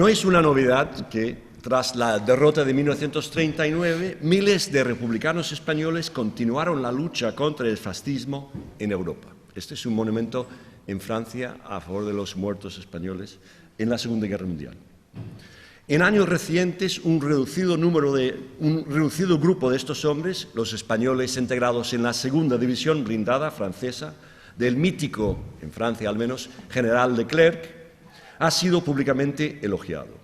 No es una novedad que, tras la derrota de 1939, miles de republicanos españoles continuaron la lucha contra el fascismo en Europa. Este es un monumento en Francia a favor de los muertos españoles en la Segunda Guerra Mundial. En años recientes, un reducido grupo de estos hombres, los españoles integrados en la Segunda División Blindada francesa, del mítico, en Francia al menos, general Leclerc, ha sido públicamente elogiado.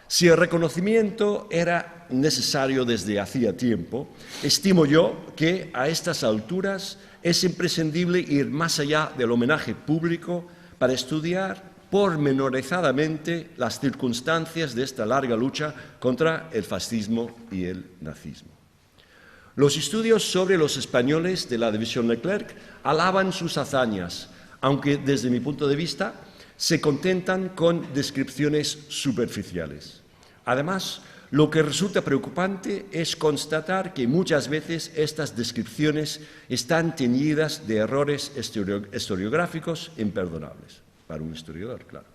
Si el reconocimiento era necesario desde hacía tiempo, estimo yo que a estas alturas es imprescindible ir más allá del homenaje público para estudiar pormenorizadamente las circunstancias de esta larga lucha contra el fascismo y el nazismo. Los estudios sobre los españoles de la División Leclerc alaban sus hazañas, aunque desde mi punto de vista se contentan con descripciones superficiales. Además, lo que resulta preocupante es constatar que muchas veces estas descripciones están teñidas de errores historiográficos imperdonables, para un historiador, claro.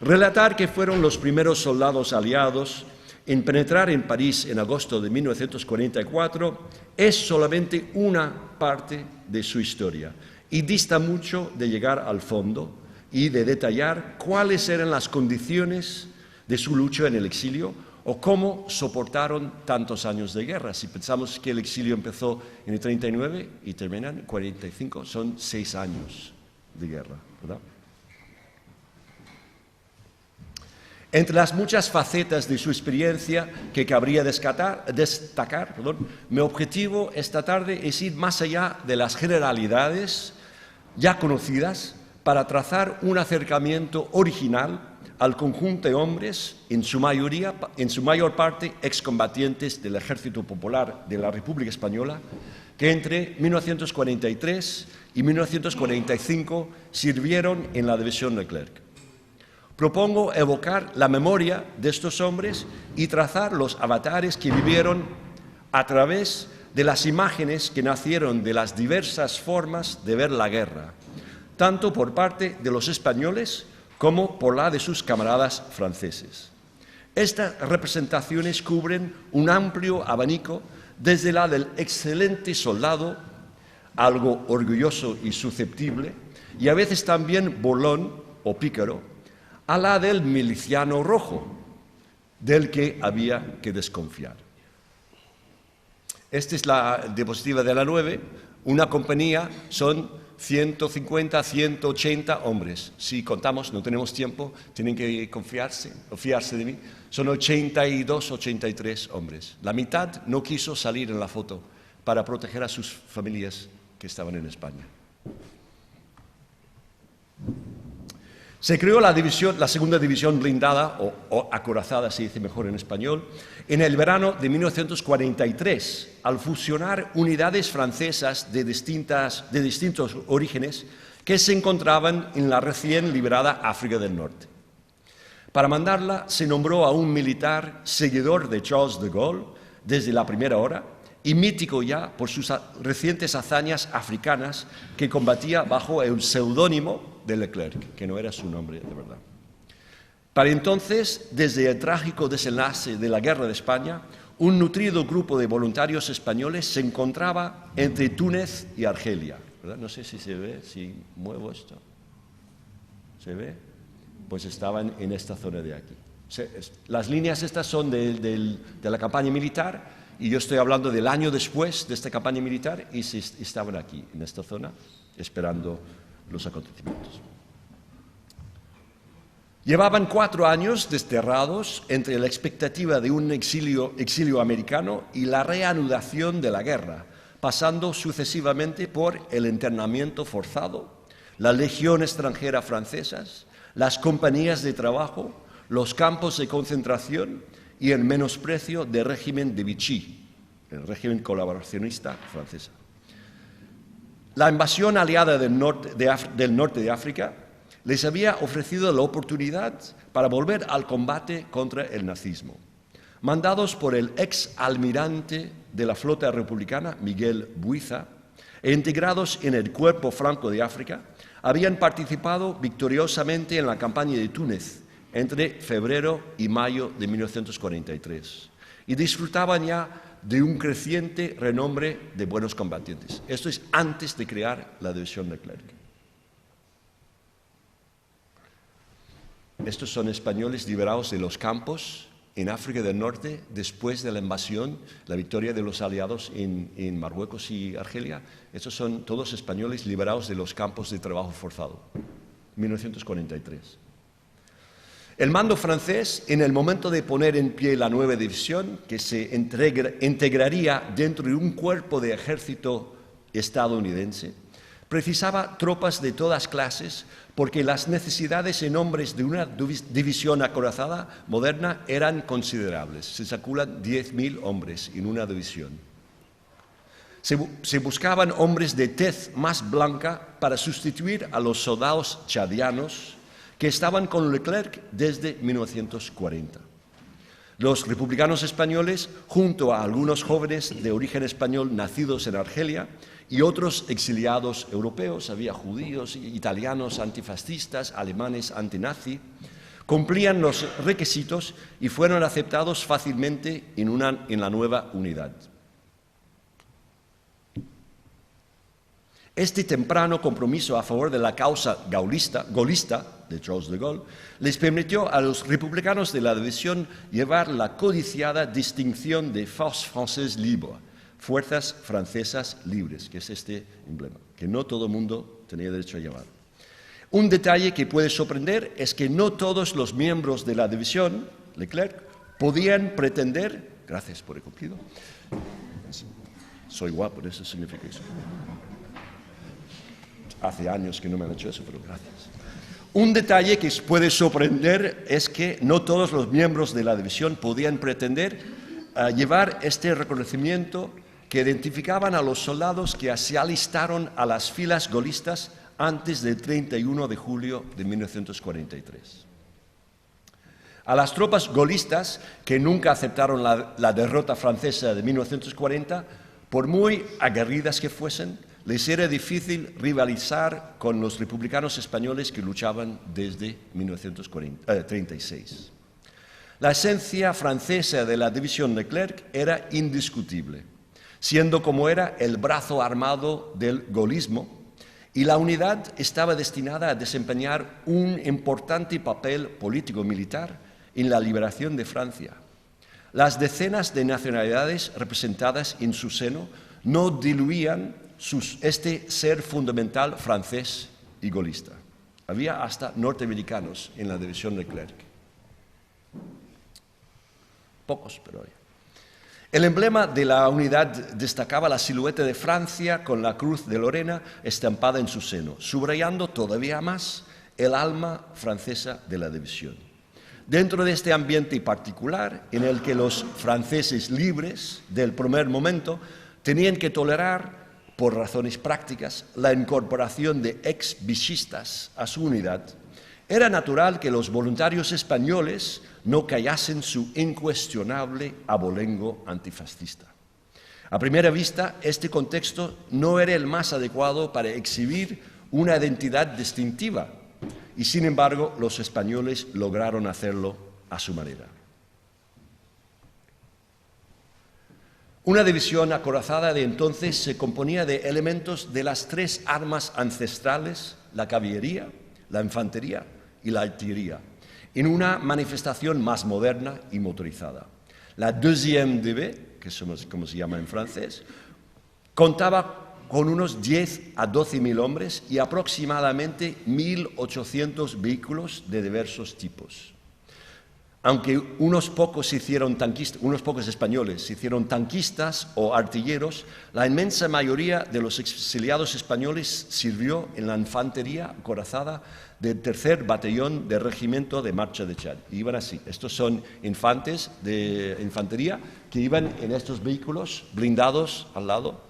Relatar que fueron los primeros soldados aliados en penetrar en París en agosto de 1944 es solamente una parte de su historia y dista mucho de llegar al fondo y de detallar cuáles eran las condiciones de su lucha en el exilio o cómo soportaron tantos años de guerra. Si pensamos que el exilio empezó en el 39 y termina en el 45, son 6 años de guerra, ¿verdad? Entre las muchas facetas de su experiencia que cabría destacar, mi objetivo esta tarde es ir más allá de las generalidades ya conocidas para trazar un acercamiento original al conjunto de hombres, en su mayor parte excombatientes del Ejército Popular de la República Española, que entre 1943 y 1945 sirvieron en la División Leclerc. Propongo evocar la memoria de estos hombres y trazar los avatares que vivieron a través de las imágenes que nacieron de las diversas formas de ver la guerra, tanto por parte de los españoles como por la de sus camaradas franceses. Estas representaciones cubren un amplio abanico desde la del excelente soldado, algo orgulloso y susceptible, y a veces también burlón o pícaro, a la del miliciano rojo, del que había que desconfiar. Esta es la diapositiva de la 9. Una compañía son 150, 180 hombres. Si contamos, no tenemos tiempo, tienen que fiarse de mí. Son 82, 83 hombres. La mitad no quiso salir en la foto para proteger a sus familias que estaban en España. Se creó la Segunda División Blindada, o acorazada, se dice mejor en español, en el verano de 1943, al fusionar unidades francesas de distintos orígenes que se encontraban en la recién liberada África del Norte. Para mandarla se nombró a un militar seguidor de Charles de Gaulle desde la primera hora y mítico ya por sus recientes hazañas africanas, que combatía bajo el seudónimo de Leclerc, que no era su nombre de verdad. Para entonces, desde el trágico desenlace de la Guerra de España, un nutrido grupo de voluntarios españoles se encontraba entre Túnez y Argelia, ¿verdad? No sé si se ve, si muevo esto. ¿Se ve? Pues estaban en esta zona de aquí. Las líneas estas son de la campaña militar, y yo estoy hablando del año después de esta campaña militar, y estaban aquí, en esta zona, esperando los acontecimientos. Llevaban 4 años desterrados entre la expectativa de un exilio americano y la reanudación de la guerra, pasando sucesivamente por el internamiento forzado, la legión extranjera francesas, las compañías de trabajo, los campos de concentración y el menosprecio del régimen de Vichy, el régimen colaboracionista francés. La invasión aliada del norte de África les había ofrecido la oportunidad para volver al combate contra el nazismo. Mandados por el ex almirante de la flota republicana, Miguel Buiza, e integrados en el Cuerpo Franco de África, habían participado victoriosamente en la campaña de Túnez entre febrero y mayo de 1943 y disfrutaban ya de un creciente renombre de buenos combatientes. Esto es antes de crear la división Leclerc. Estos son españoles liberados de los campos en África del Norte después de la invasión, la victoria de los aliados en Marruecos y Argelia. Estos son todos españoles liberados de los campos de trabajo forzado, 1943. El mando francés, en el momento de poner en pie la nueva división, que se integraría dentro de un cuerpo de ejército estadounidense, precisaba tropas de todas clases porque las necesidades en hombres de una división acorazada moderna eran considerables. Se calculan 10.000 hombres en una división. Se buscaban hombres de tez más blanca para sustituir a los soldados chadianos que estaban con Leclerc desde 1940. Los republicanos españoles, junto a algunos jóvenes de origen español nacidos en Argelia y otros exiliados europeos, había judíos, italianos antifascistas, alemanes antinazi, cumplían los requisitos y fueron aceptados fácilmente en la nueva unidad. Este temprano compromiso a favor de la causa gaullista de Charles de Gaulle les permitió a los republicanos de la división llevar la codiciada distinción de Force Française Libre, Fuerzas Francesas Libres, que es este emblema, que no todo el mundo tenía derecho a llevar. Un detalle que puede sorprender es que no todos los miembros de la división Leclerc podían pretender, gracias por el cumplido, soy guapo, eso significa eso. Hace años que no me han hecho eso, pero gracias. Un detalle que puede sorprender es que no todos los miembros de la división podían pretender llevar este reconocimiento que identificaban a los soldados que se alistaron a las filas gaullistas antes del 31 de julio de 1943. A las tropas gaullistas, que nunca aceptaron la derrota francesa de 1940, por muy aguerridas que fuesen, les era difícil rivalizar con los republicanos españoles que luchaban desde 1936. La esencia francesa de la división Leclerc era indiscutible, siendo como era el brazo armado del gaullismo, y la unidad estaba destinada a desempeñar un importante papel político-militar en la liberación de Francia. Las decenas de nacionalidades representadas en su seno no diluían este ser fundamental francés y gaullista. Había hasta norteamericanos en la división Leclerc. Pocos, pero había. El emblema de la unidad destacaba la silueta de Francia con la cruz de Lorena estampada en su seno, subrayando todavía más el alma francesa de la división. Dentro de este ambiente particular, en el que los franceses libres del primer momento tenían que tolerar, por razones prácticas, la incorporación de ex-vichistas a su unidad, era natural que los voluntarios españoles no callasen su incuestionable abolengo antifascista. A primera vista, este contexto no era el más adecuado para exhibir una identidad distintiva, y sin embargo los españoles lograron hacerlo a su manera. Una división acorazada de entonces se componía de elementos de las tres armas ancestrales, la caballería, la infantería y la artillería, en una manifestación más moderna y motorizada. La Deuxième DB, que es como se llama en francés, contaba con unos 10 a 12.000 hombres y aproximadamente 1.800 vehículos de diversos tipos. Aunque unos pocos españoles se hicieron tanquistas o artilleros, la inmensa mayoría de los exiliados españoles sirvió en la infantería acorazada del 3er Batallón del Regimiento de Marcha de Chad. Y iban así. Estos son infantes de infantería que iban en estos vehículos blindados al lado.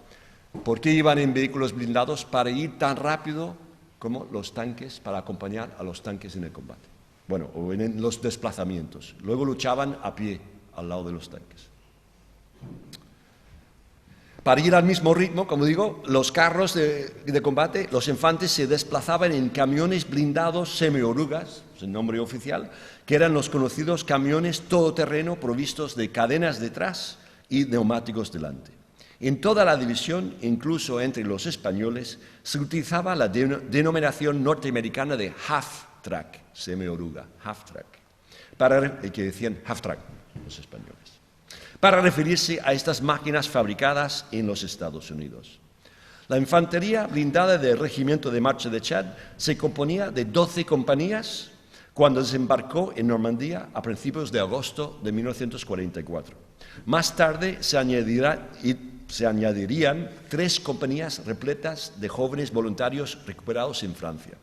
¿Por qué iban en vehículos blindados? Para ir tan rápido como los tanques, para acompañar a los tanques en el combate. Bueno, o en los desplazamientos. Luego luchaban a pie al lado de los tanques. Para ir al mismo ritmo, como digo, los carros de combate, los infantes se desplazaban en camiones blindados semi-orugas, es el nombre oficial, que eran los conocidos camiones todoterreno provistos de cadenas detrás y neumáticos delante. En toda la división, incluso entre los españoles, se utilizaba la denominación norteamericana de half-track, semi-oruga, half-track, que decían half-track los españoles, para referirse a estas máquinas fabricadas en los Estados Unidos. La infantería blindada del Regimiento de Marcha de Chad se componía de 12 compañías cuando desembarcó en Normandía a principios de agosto de 1944. Más tarde se añadirían 3 compañías repletas de jóvenes voluntarios recuperados en Francia,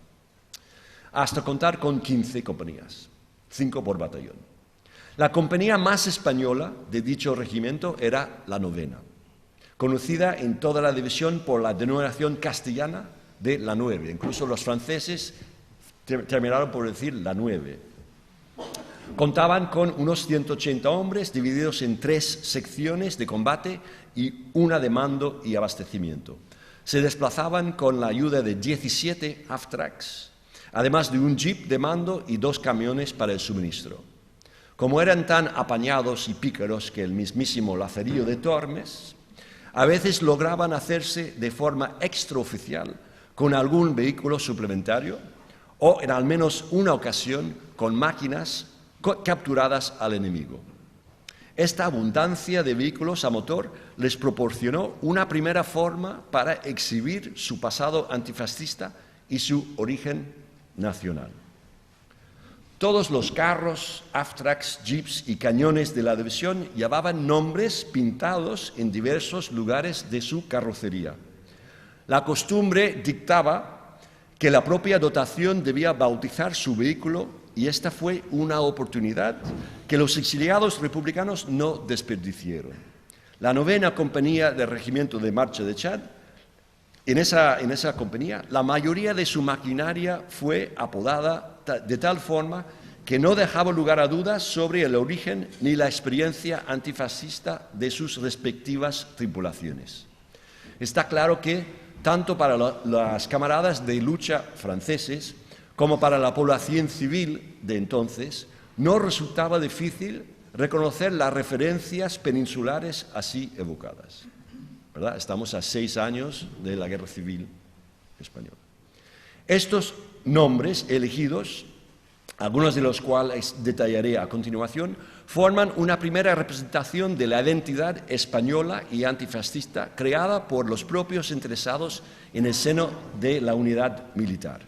hasta contar con 15 compañías, 5 por batallón. La compañía más española de dicho regimiento era la 9ª, conocida en toda la división por la denominación castellana de la 9. Incluso los franceses terminaron por decir la 9. Contaban con unos 180 hombres divididos en 3 secciones de combate y una de mando y abastecimiento. Se desplazaban con la ayuda de 17 half-tracks, además de un jeep de mando y 2 camiones para el suministro. Como eran tan apañados y pícaros que el mismísimo Lazarillo de Tormes, a veces lograban hacerse de forma extraoficial con algún vehículo suplementario o en al menos una ocasión con máquinas capturadas al enemigo. Esta abundancia de vehículos a motor les proporcionó una primera forma para exhibir su pasado antifascista y su origen nacional. Todos los carros, half-tracks, jeeps y cañones de la división llevaban nombres pintados en diversos lugares de su carrocería. La costumbre dictaba que la propia dotación debía bautizar su vehículo y esta fue una oportunidad que los exiliados republicanos no desperdiciaron. La 9ª compañía del Regimiento de Marcha de Chad, en esa compañía, la mayoría de su maquinaria fue apodada de tal forma que no dejaba lugar a dudas sobre el origen ni la experiencia antifascista de sus respectivas tripulaciones. Está claro que, tanto para las camaradas de lucha franceses como para la población civil de entonces, no resultaba difícil reconocer las referencias peninsulares así evocadas, ¿verdad? Estamos a 6 años de la Guerra Civil Española. Estos nombres elegidos, algunos de los cuales detallaré a continuación, forman una primera representación de la identidad española y antifascista creada por los propios interesados en el seno de la unidad militar.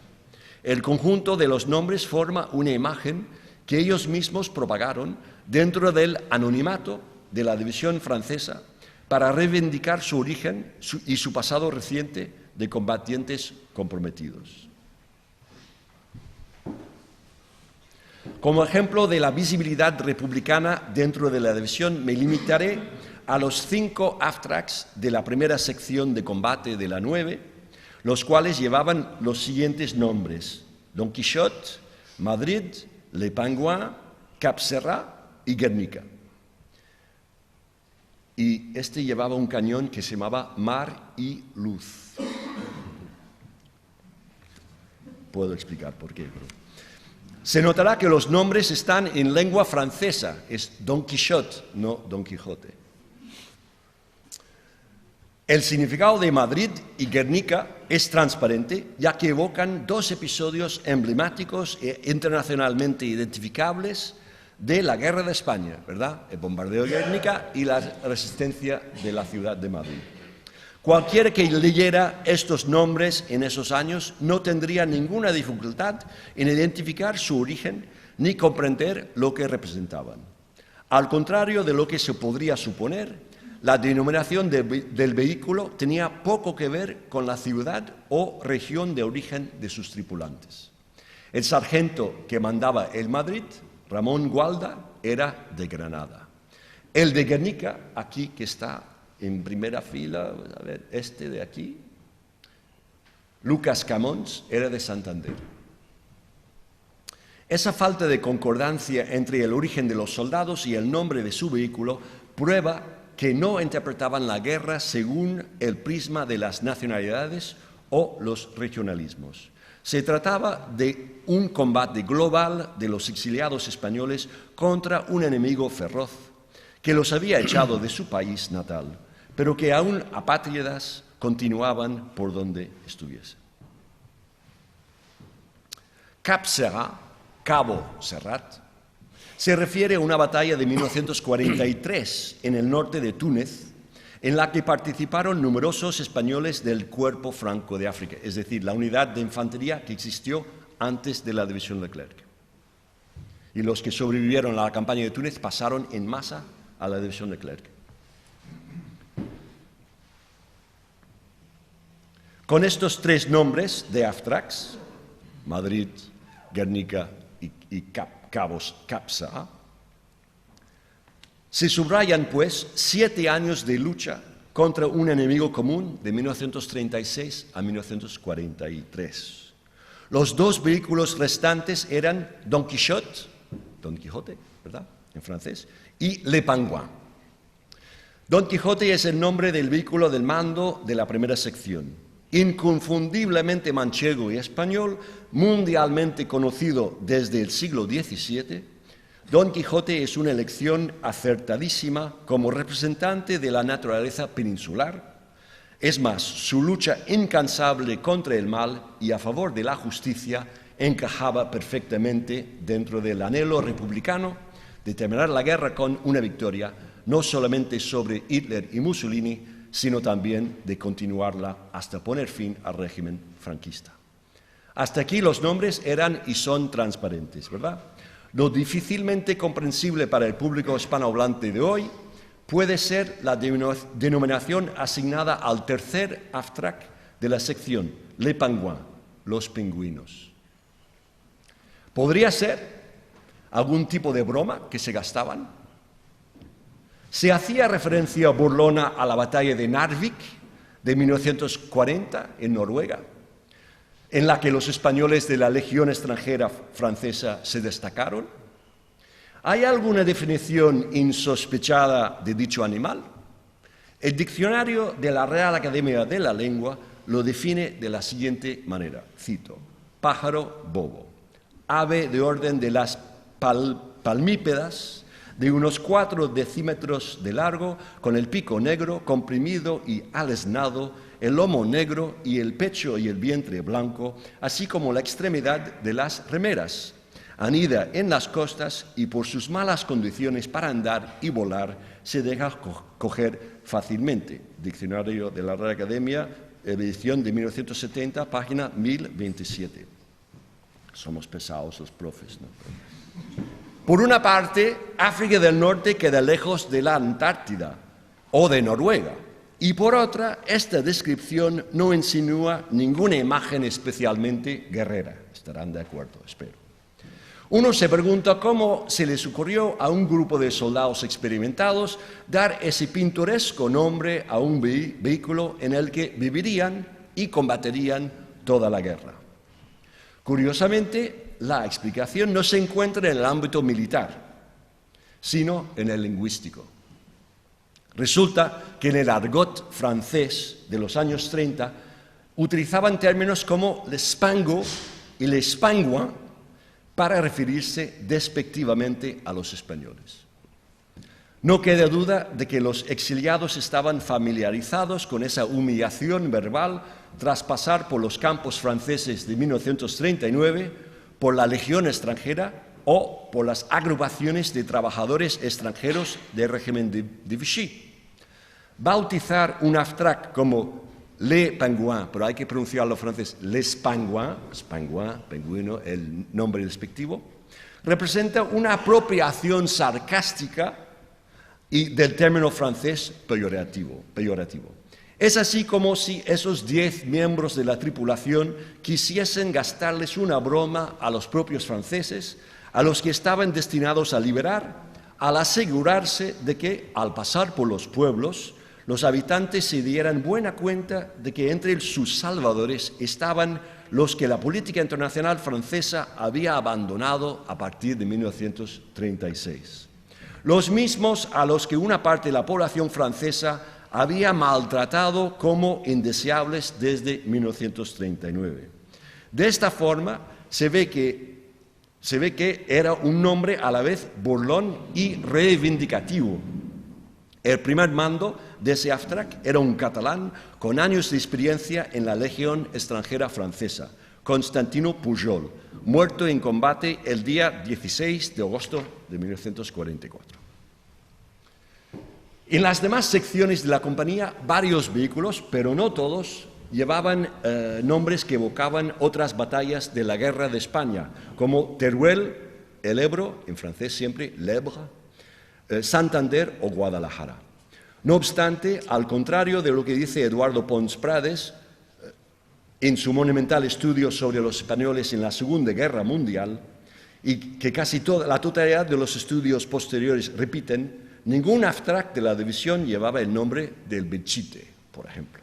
El conjunto de los nombres forma una imagen que ellos mismos propagaron dentro del anonimato de la división francesa para reivindicar su origen y su pasado reciente de combatientes comprometidos. Como ejemplo de la visibilidad republicana dentro de la división, me limitaré a los 5 half-tracks de la primera sección de combate de la 9, los cuales llevaban los siguientes nombres: Don Quijote, Madrid, Le Pingouin, Cap Serrat y Guernica. Y este llevaba un cañón que se llamaba Mar y Luz. Puedo explicar por qué, pero... Se notará que los nombres están en lengua francesa, es Don Quijote, no Don Quijote. El significado de Madrid y Guernica es transparente, ya que evocan 2 episodios emblemáticos e internacionalmente identificables de la Guerra de España, ¿verdad? El bombardeo de Guernica y la resistencia de la ciudad de Madrid. Cualquiera que leyera estos nombres en esos años no tendría ninguna dificultad en identificar su origen ni comprender lo que representaban. Al contrario de lo que se podría suponer, la denominación del vehículo tenía poco que ver con la ciudad o región de origen de sus tripulantes. El sargento que mandaba el Madrid, Ramón Gualda, era de Granada. El de Guernica, aquí que está en primera fila, a ver, este de aquí, Lucas Camons, era de Santander. Esa falta de concordancia entre el origen de los soldados y el nombre de su vehículo prueba que no interpretaban la guerra según el prisma de las nacionalidades o los regionalismos. Se trataba de un combate global de los exiliados españoles contra un enemigo feroz que los había echado de su país natal, pero que aún apátridas continuaban por donde estuviesen. Cap Serrat, Cabo Serrat, se refiere a una batalla de 1943 en el norte de Túnez, en la que participaron numerosos españoles del Cuerpo Franco de África, es decir, la unidad de infantería que existió antes de la División Leclerc. Y los que sobrevivieron a la campaña de Túnez pasaron en masa a la División Leclerc. Con estos tres nombres de AFTRACs, Madrid, Guernica y Cap Serrat, se subrayan, pues, 7 años de lucha contra un enemigo común de 1936 a 1943. Los dos vehículos restantes eran Don Quijote, ¿verdad?, en francés, y Le Pingouin. Don Quijote es el nombre del vehículo del mando de la primera sección. Inconfundiblemente manchego y español, mundialmente conocido desde el siglo XVII, Don Quijote es una elección acertadísima como representante de la naturaleza peninsular. Es más, su lucha incansable contra el mal y a favor de la justicia encajaba perfectamente dentro del anhelo republicano de terminar la guerra con una victoria, no solamente sobre Hitler y Mussolini, sino también de continuarla hasta poner fin al régimen franquista. Hasta aquí los nombres eran y son transparentes, ¿verdad? Lo difícilmente comprensible para el público hispanohablante de hoy puede ser la denominación asignada al tercer AFTRAC de la sección, Les Pingouins, los pingüinos. ¿Podría ser algún tipo de broma que se gastaban? Se hacía referencia burlona a la batalla de Narvik de 1940 en Noruega, en la que los españoles de la Legión extranjera francesa se destacaron. ¿Hay alguna definición insospechada de dicho animal? El diccionario de la Real Academia de la Lengua lo define de la siguiente manera, cito: pájaro bobo, ave de orden de las palmípedas, de unos 4 decímetros de largo, con el pico negro, comprimido y alesnado, el lomo negro y el pecho y el vientre blanco, así como la extremidad de las remeras. Anida en las costas y por sus malas condiciones para andar y volar se deja coger fácilmente. Diccionario de la Real Academia, edición de 1970, página 1027. Somos pesados los profes, ¿no? Por una parte, África del Norte queda lejos de la Antártida o de Noruega, y por otra, esta descripción no insinúa ninguna imagen especialmente guerrera. Estarán de acuerdo, espero. Uno se pregunta cómo se les ocurrió a un grupo de soldados experimentados dar ese pintoresco nombre a un vehículo en el que vivirían y combaterían toda la guerra. Curiosamente, la explicación no se encuentra en el ámbito militar, sino en el lingüístico. Resulta que en el argot francés de los años 30 utilizaban términos como l'espango y les pingouins para referirse despectivamente a los españoles. No queda duda de que los exiliados estaban familiarizados con esa humillación verbal tras pasar por los campos franceses de 1939, por la Legión extranjera o por las agrupaciones de trabajadores extranjeros del régimen de Vichy. Bautizar un AFTRAC como Les Pingouins, pero hay que pronunciarlo francés, Les Pingouins, pingüino, el nombre despectivo, representa una apropiación sarcástica y del término francés peyorativo. Es así como si esos 10 miembros de la tripulación quisiesen gastarles una broma a los propios franceses, a los que estaban destinados a liberar, al asegurarse de que, al pasar por los pueblos, los habitantes se dieran buena cuenta de que entre sus salvadores estaban los que la política internacional francesa había abandonado a partir de 1936. los mismos a los que una parte de la población francesa había maltratado como indeseables desde 1939. De esta forma, se ve que era un nombre a la vez burlón y reivindicativo. El primer mando de ese AFTRAC era un catalán con años de experiencia en la Legión extranjera francesa, Constantino Pujol, muerto en combate el día 16 de agosto de 1944. En las demás secciones de la compañía, varios vehículos, pero no todos, llevaban nombres que evocaban otras batallas de la Guerra de España, como Teruel, el Ebro, en francés siempre, l'Ebre, Santander o Guadalajara. No obstante, al contrario de lo que dice Eduardo Pons Prades, en su monumental estudio sobre los españoles en la Segunda Guerra Mundial, y que casi la totalidad de los estudios posteriores repiten, ningún AFTRAC de la división llevaba el nombre del Belchite, por ejemplo.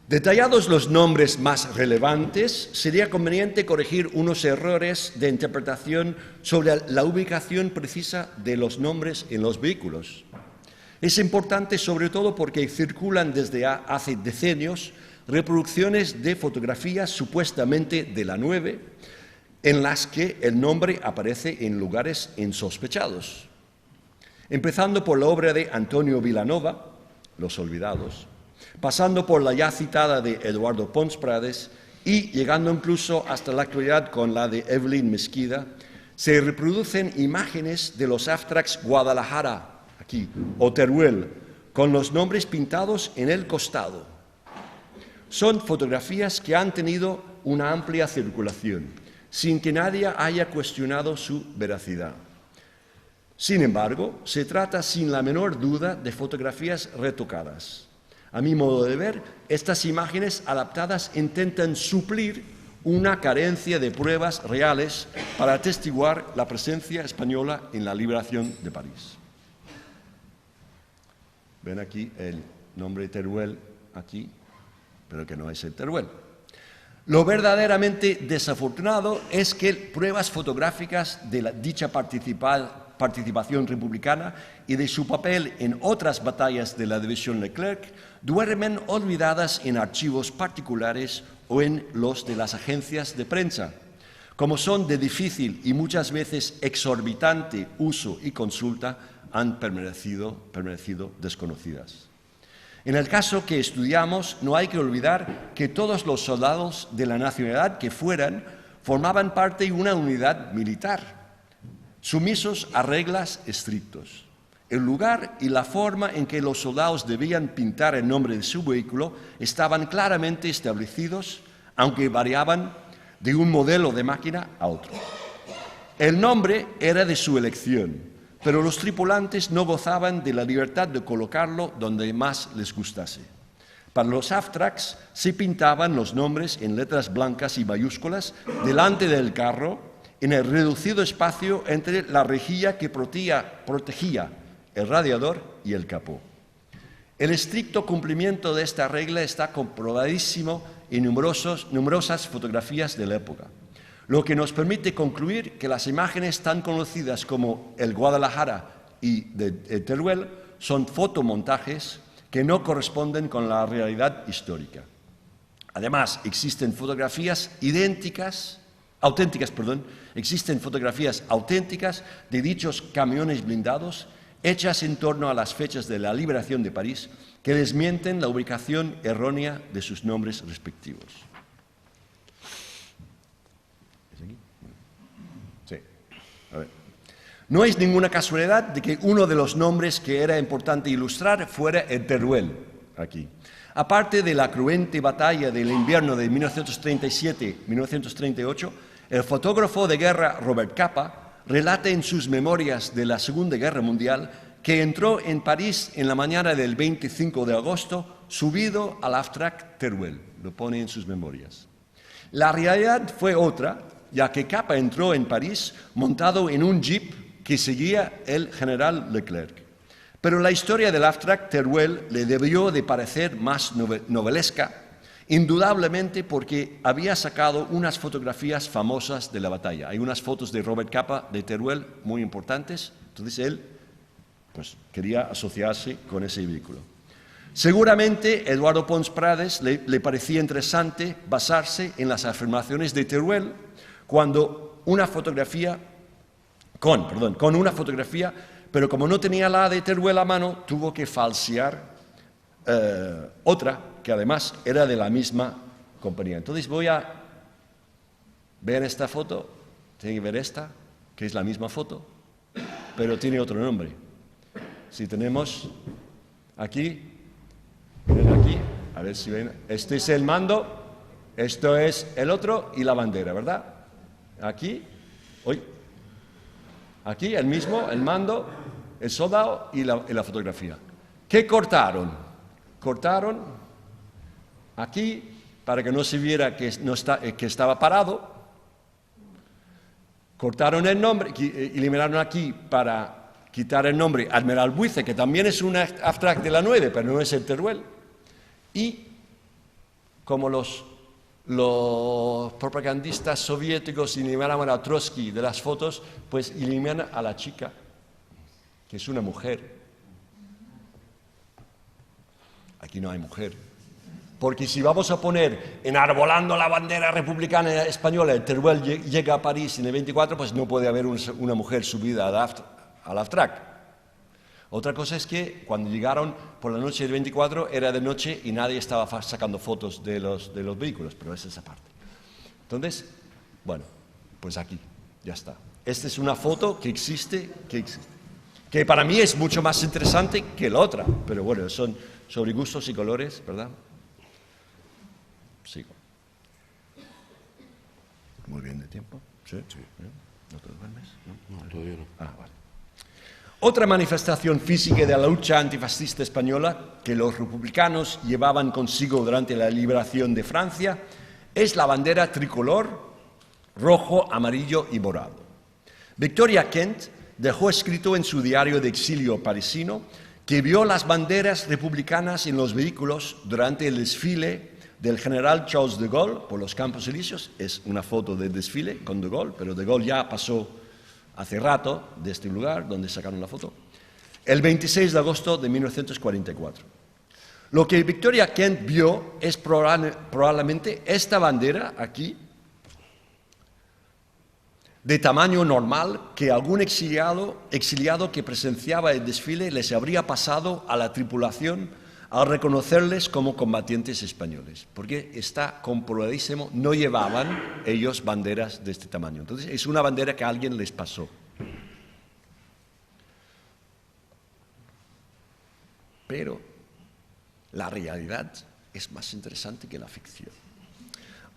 Detallados los nombres más relevantes, sería conveniente corregir unos errores de interpretación sobre la ubicación precisa de los nombres en los vehículos. Es importante sobre todo porque circulan desde hace decenios reproducciones de fotografías supuestamente de la 9, en las que el nombre aparece en lugares insospechados. Empezando por la obra de Antonio Vilanova, Los Olvidados, pasando por la ya citada de Eduardo Pons Prades y llegando incluso hasta la actualidad con la de Evelyn Mesquida, se reproducen imágenes de los AFTRACs Guadalajara, aquí, o Teruel, con los nombres pintados en el costado. Son fotografías que han tenido una amplia circulación, sin que nadie haya cuestionado su veracidad. Sin embargo, se trata sin la menor duda de fotografías retocadas. A mi modo de ver, estas imágenes adaptadas intentan suplir una carencia de pruebas reales para atestiguar la presencia española en la liberación de París. Ven aquí el nombre Teruel, aquí, pero que no es el Teruel. Lo verdaderamente desafortunado es que pruebas fotográficas de dicha participación republicana y de su papel en otras batallas de la división Leclerc duermen olvidadas en archivos particulares o en los de las agencias de prensa. Como son de difícil y muchas veces exorbitante uso y consulta, han permanecido desconocidas. En el caso que estudiamos, no hay que olvidar que todos los soldados de la nacionalidad que fueran formaban parte de una unidad militar, sumisos a reglas estrictos. El lugar y la forma en que los soldados debían pintar el nombre de su vehículo estaban claramente establecidos, aunque variaban de un modelo de máquina a otro. El nombre era de su elección, pero los tripulantes no gozaban de la libertad de colocarlo donde más les gustase. Para los AFTRACs se pintaban los nombres en letras blancas y mayúsculas delante del carro, en el reducido espacio entre la rejilla que protegía el radiador y el capó. El estricto cumplimiento de esta regla está comprobadísimo en numerosas fotografías de la época, lo que nos permite concluir que las imágenes tan conocidas como el Guadalajara y de Teruel son fotomontajes que no corresponden con la realidad histórica. Además, existen fotografías auténticas de dichos camiones blindados hechas en torno a las fechas de la liberación de París que desmienten la ubicación errónea de sus nombres respectivos. No es ninguna casualidad de que uno de los nombres que era importante ilustrar fuera el Teruel, aquí. Aparte de la cruenta batalla del invierno de 1937-1938, el fotógrafo de guerra Robert Capa relata en sus memorias de la Segunda Guerra Mundial que entró en París en la mañana del 25 de agosto subido al AFTRAC Teruel, lo pone en sus memorias. La realidad fue otra, ya que Capa entró en París montado en un jeep que seguía el general Leclerc. Pero la historia del AFTRAC Teruel le debió de parecer más novelesca indudablemente porque había sacado unas fotografías famosas de la batalla. Hay unas fotos de Robert Capa de Teruel muy importantes, entonces él pues, quería asociarse con ese vehículo. Seguramente Eduardo Pons Prades le parecía interesante basarse en las afirmaciones de Teruel cuando una fotografía, con una fotografía, pero como no tenía la de Teruel a mano, tuvo que falsear otra que además era de la misma compañía. Entonces voy a ver esta foto, tiene que ver esta, que es la misma foto, pero tiene otro nombre. Si tenemos aquí, miren aquí, a ver si ven, este es el mando, esto es el otro y la bandera, ¿verdad? Aquí, aquí el mismo, el mando, el soldado y la fotografía. ¿Qué cortaron? Cortaron aquí para que no se viera que estaba parado. Cortaron el nombre, eliminaron aquí para quitar el nombre Admiral Buice, que también es un abstract de la 9, pero no es el Teruel. Y como los propagandistas soviéticos eliminaron a Trotsky de las fotos, pues eliminan a la chica, que es una mujer. Aquí no hay mujer. Porque si vamos a poner enarbolando la bandera republicana española, el Teruel llega a París en el 24, pues no puede haber una mujer subida al abstract. Otra cosa es que cuando llegaron por la noche del 24 era de noche y nadie estaba sacando fotos de los vehículos, pero es esa parte. Entonces, bueno, pues aquí, ya está. Esta es una foto que existe, que para mí es mucho más interesante que la otra, pero bueno, son sobre gustos y colores, ¿verdad? Sigo. Muy bien de tiempo. Sí. ¿No te duermes? No, todavía no. Ah, vale. Otra manifestación física de la lucha antifascista española que los republicanos llevaban consigo durante la liberación de Francia es la bandera tricolor, rojo, amarillo y morado. Victoria Kent dejó escrito en su diario de exilio parisino que vio las banderas republicanas en los vehículos durante el desfile del general Charles de Gaulle por los Campos Elíseos. Es una foto del desfile con de Gaulle, pero de Gaulle ya pasó hace rato de este lugar donde sacaron la foto, el 26 de agosto de 1944. Lo que Victoria Kent vio es probablemente esta bandera aquí, de tamaño normal, que algún exiliado que presenciaba el desfile les habría pasado a la tripulación al reconocerles como combatientes españoles, porque está comprobadísimo, no llevaban ellos banderas de este tamaño. Entonces es una bandera que alguien les pasó. Pero la realidad es más interesante que la ficción.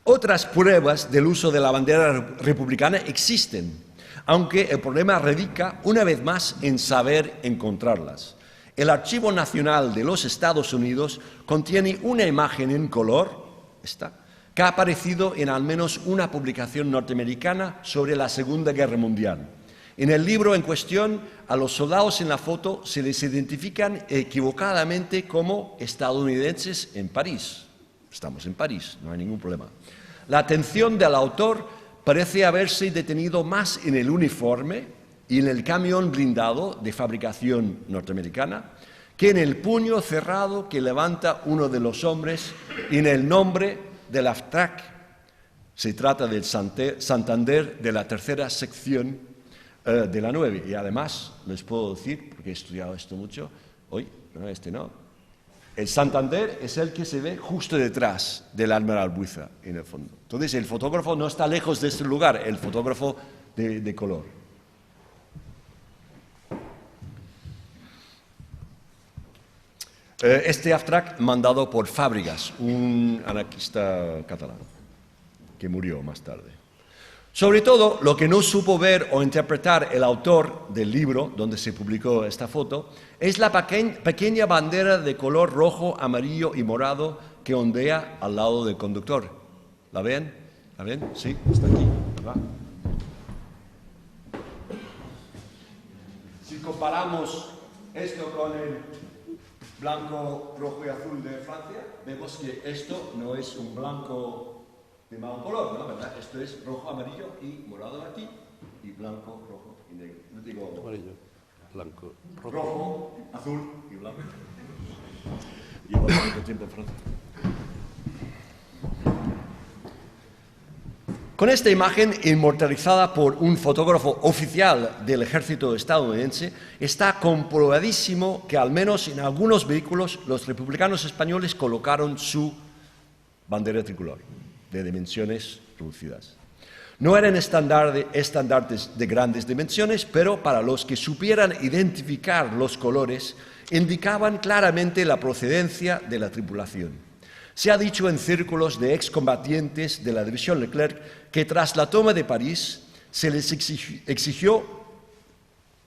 Otras pruebas del uso de la bandera republicana existen, aunque el problema radica una vez más en saber encontrarlas. El Archivo Nacional de los Estados Unidos contiene una imagen en color, que ha aparecido en al menos una publicación norteamericana sobre la Segunda Guerra Mundial. En el libro en cuestión, a los soldados en la foto se les identifican equivocadamente como estadounidenses en París. Estamos en París, no hay ningún problema. La atención del autor parece haberse detenido más en el uniforme y en el camión blindado de fabricación norteamericana que en el puño cerrado que levanta uno de los hombres y en el nombre del abstract. Se trata del Santander de la tercera sección de la 9. Y además, les puedo decir, porque he estudiado esto mucho, el Santander es el que se ve justo detrás del Admiral Buiza, en el fondo. Entonces, el fotógrafo no está lejos de este lugar, el fotógrafo de color. Este abstract mandado por Fábregas, un anarquista catalán, que murió más tarde. Sobre todo, lo que no supo ver o interpretar el autor del libro donde se publicó esta foto es la pequeña bandera de color rojo, amarillo y morado que ondea al lado del conductor. ¿La ven? ¿La ven? Sí, está aquí, ¿verdad? Si comparamos esto con el blanco, rojo y azul de Francia, vemos que esto no es un blanco de mal color, ¿no? ¿Verdad? Esto es rojo, amarillo y morado aquí, y blanco, rojo y negro. No digo amarillo, blanco, rojo, azul y blanco. Llevo bastante tiempo en Francia. Con esta imagen, inmortalizada por un fotógrafo oficial del ejército estadounidense, está comprobadísimo que al menos en algunos vehículos los republicanos españoles colocaron su bandera tricolor de dimensiones reducidas. No eran estandartes de grandes dimensiones, pero para los que supieran identificar los colores, indicaban claramente la procedencia de la tripulación. Se ha dicho en círculos de excombatientes de la división Leclerc que tras la toma de París se les exigió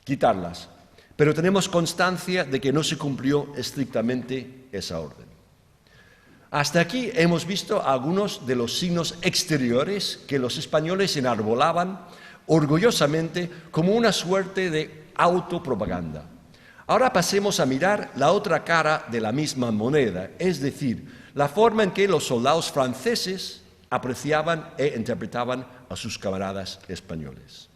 quitarlas, pero tenemos constancia de que no se cumplió estrictamente esa orden. Hasta aquí hemos visto algunos de los signos exteriores que los españoles enarbolaban orgullosamente como una suerte de autopropaganda. Ahora pasemos a mirar la otra cara de la misma moneda, es decir, la forma en que los soldados franceses apreciaban e interpretaban a sus camaradas españoles.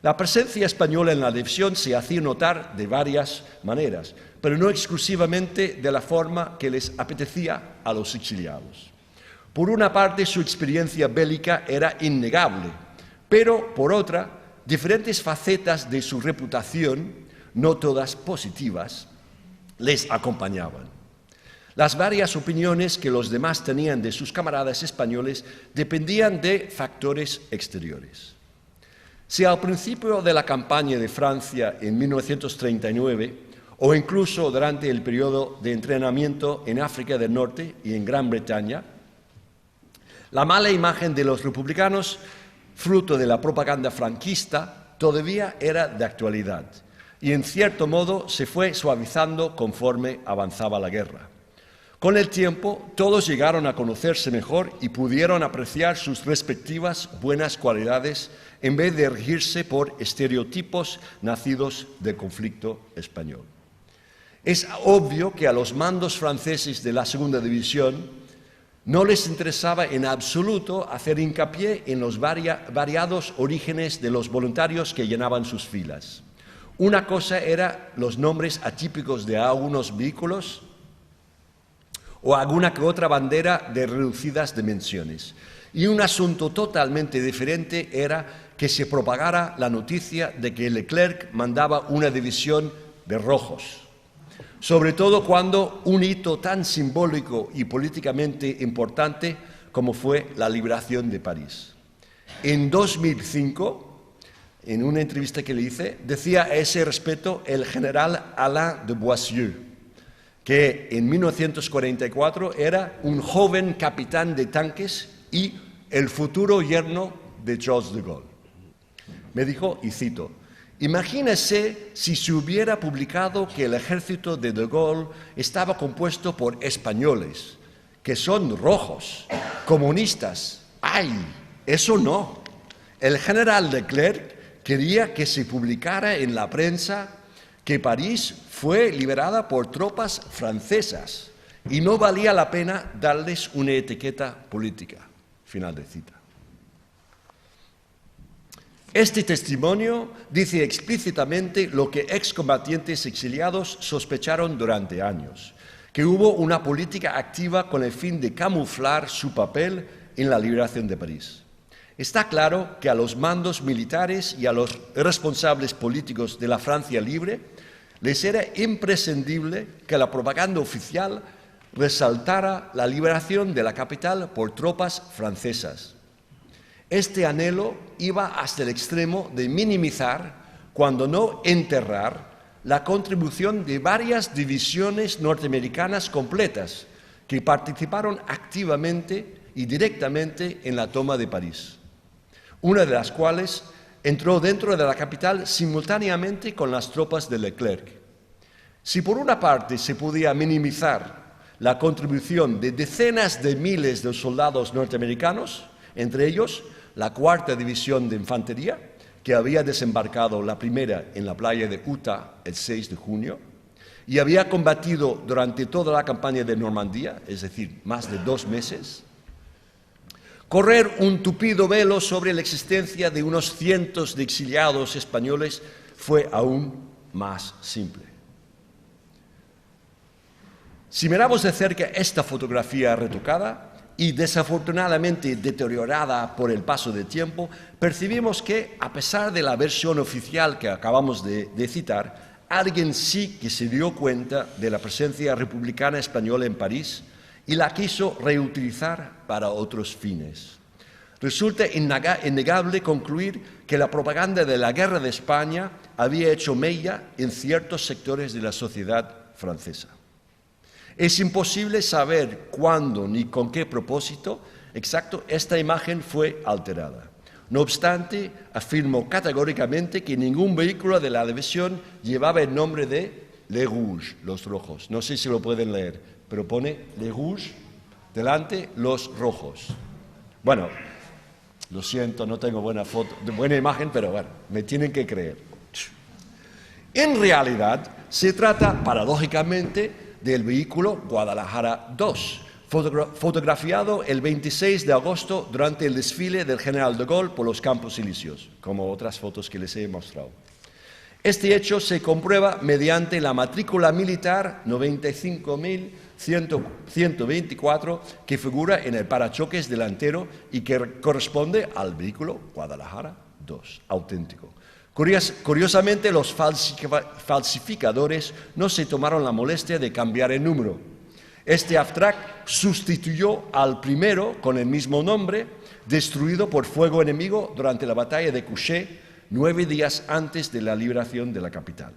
La presencia española en la división se hacía notar de varias maneras, pero no exclusivamente de la forma que les apetecía a los exiliados. Por una parte, su experiencia bélica era innegable, pero por otra, diferentes facetas de su reputación, no todas positivas, les acompañaban. Las varias opiniones que los demás tenían de sus camaradas españoles dependían de factores exteriores. Si al principio de la campaña de Francia en 1939, o incluso durante el periodo de entrenamiento en África del Norte y en Gran Bretaña, la mala imagen de los republicanos, fruto de la propaganda franquista, todavía era de actualidad y en cierto modo se fue suavizando conforme avanzaba la guerra. Con el tiempo, todos llegaron a conocerse mejor y pudieron apreciar sus respectivas buenas cualidades en vez de regirse por estereotipos nacidos del conflicto español. Es obvio que a los mandos franceses de la Segunda División no les interesaba en absoluto hacer hincapié en los variados orígenes de los voluntarios que llenaban sus filas. Una cosa eran los nombres atípicos de algunos vehículos o alguna que otra bandera de reducidas dimensiones. Y un asunto totalmente diferente era que se propagara la noticia de que Leclerc mandaba una división de rojos, sobre todo cuando un hito tan simbólico y políticamente importante como fue la liberación de París. En 2005, en una entrevista que le hice, decía a ese respecto el general Alain de Boissieu, que en 1944 era un joven capitán de tanques y el futuro yerno de Charles de Gaulle. Me dijo, y cito, imagínese si se hubiera publicado que el ejército de Gaulle estaba compuesto por españoles, que son rojos, comunistas. ¡Ay! Eso no. El general Leclerc quería que se publicara en la prensa que París fue liberada por tropas francesas y no valía la pena darles una etiqueta política. Final de cita. Este testimonio dice explícitamente lo que excombatientes exiliados sospecharon durante años, que hubo una política activa con el fin de camuflar su papel en la liberación de París. Está claro que a los mandos militares y a los responsables políticos de la Francia libre les era imprescindible que la propaganda oficial resaltara la liberación de la capital por tropas francesas. Este anhelo iba hasta el extremo de minimizar, cuando no enterrar, la contribución de varias divisiones norteamericanas completas que participaron activamente y directamente en la toma de París, una de las cuales entró dentro de la capital simultáneamente con las tropas de Leclerc. Si por una parte se podía minimizar la contribución de decenas de miles de soldados norteamericanos, entre ellos la Cuarta División de Infantería, que había desembarcado la primera en la playa de Utah el 6 de junio, y había combatido durante toda la campaña de Normandía, es decir, más de 2 meses, correr un tupido velo sobre la existencia de unos cientos de exiliados españoles fue aún más simple. Si miramos de cerca esta fotografía retocada y desafortunadamente deteriorada por el paso del tiempo, percibimos que, a pesar de la versión oficial que acabamos de citar, alguien sí que se dio cuenta de la presencia republicana española en París y la quiso reutilizar para otros fines. Resulta innegable concluir que la propaganda de la guerra de España había hecho mella en ciertos sectores de la sociedad francesa. Es imposible saber cuándo ni con qué propósito exacto esta imagen fue alterada. No obstante, afirmo categóricamente que ningún vehículo de la división llevaba el nombre de Les Rouges, los rojos. No sé si lo pueden leer, pero pone Les Rouges, delante, los rojos. Bueno, lo siento, no tengo buena imagen, pero bueno, me tienen que creer. En realidad, se trata, paradójicamente, del vehículo Guadalajara II, fotografiado el 26 de agosto durante el desfile del general de Gaulle por los Campos Elíseos, como otras fotos que les he mostrado. Este hecho se comprueba mediante la matrícula militar 95.124 que figura en el parachoques delantero y que corresponde al vehículo Guadalajara II, auténtico. Curiosamente, los falsificadores no se tomaron la molestia de cambiar el número. Este Aftrac sustituyó al primero con el mismo nombre, destruido por fuego enemigo durante la batalla de Couchet, 9 días antes de la liberación de la capital.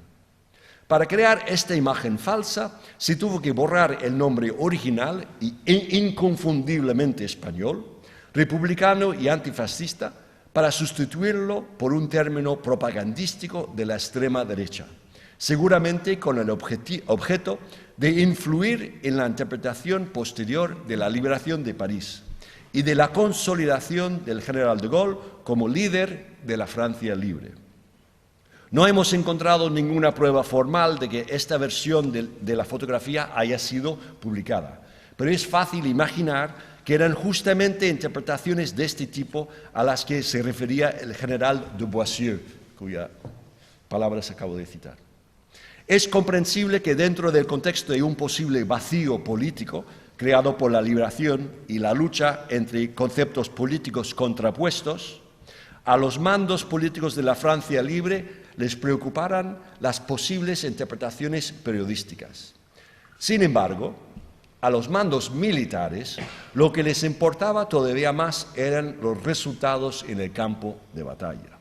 Para crear esta imagen falsa, se tuvo que borrar el nombre original e inconfundiblemente español, republicano y antifascista, para sustituirlo por un término propagandístico de la extrema derecha, seguramente con el objeto de influir en la interpretación posterior de la liberación de París y de la consolidación del general de Gaulle como líder de la Francia libre. No hemos encontrado ninguna prueba formal de que esta versión de la fotografía haya sido publicada, pero es fácil imaginar que eran justamente interpretaciones de este tipo a las que se refería el general de Boissieu, cuya palabras acabo de citar. Es comprensible que dentro del contexto de un posible vacío político creado por la liberación y la lucha entre conceptos políticos contrapuestos, a los mandos políticos de la Francia libre les preocuparan las posibles interpretaciones periodísticas. Sin embargo, a los mandos militares lo que les importaba todavía más eran los resultados en el campo de batalla.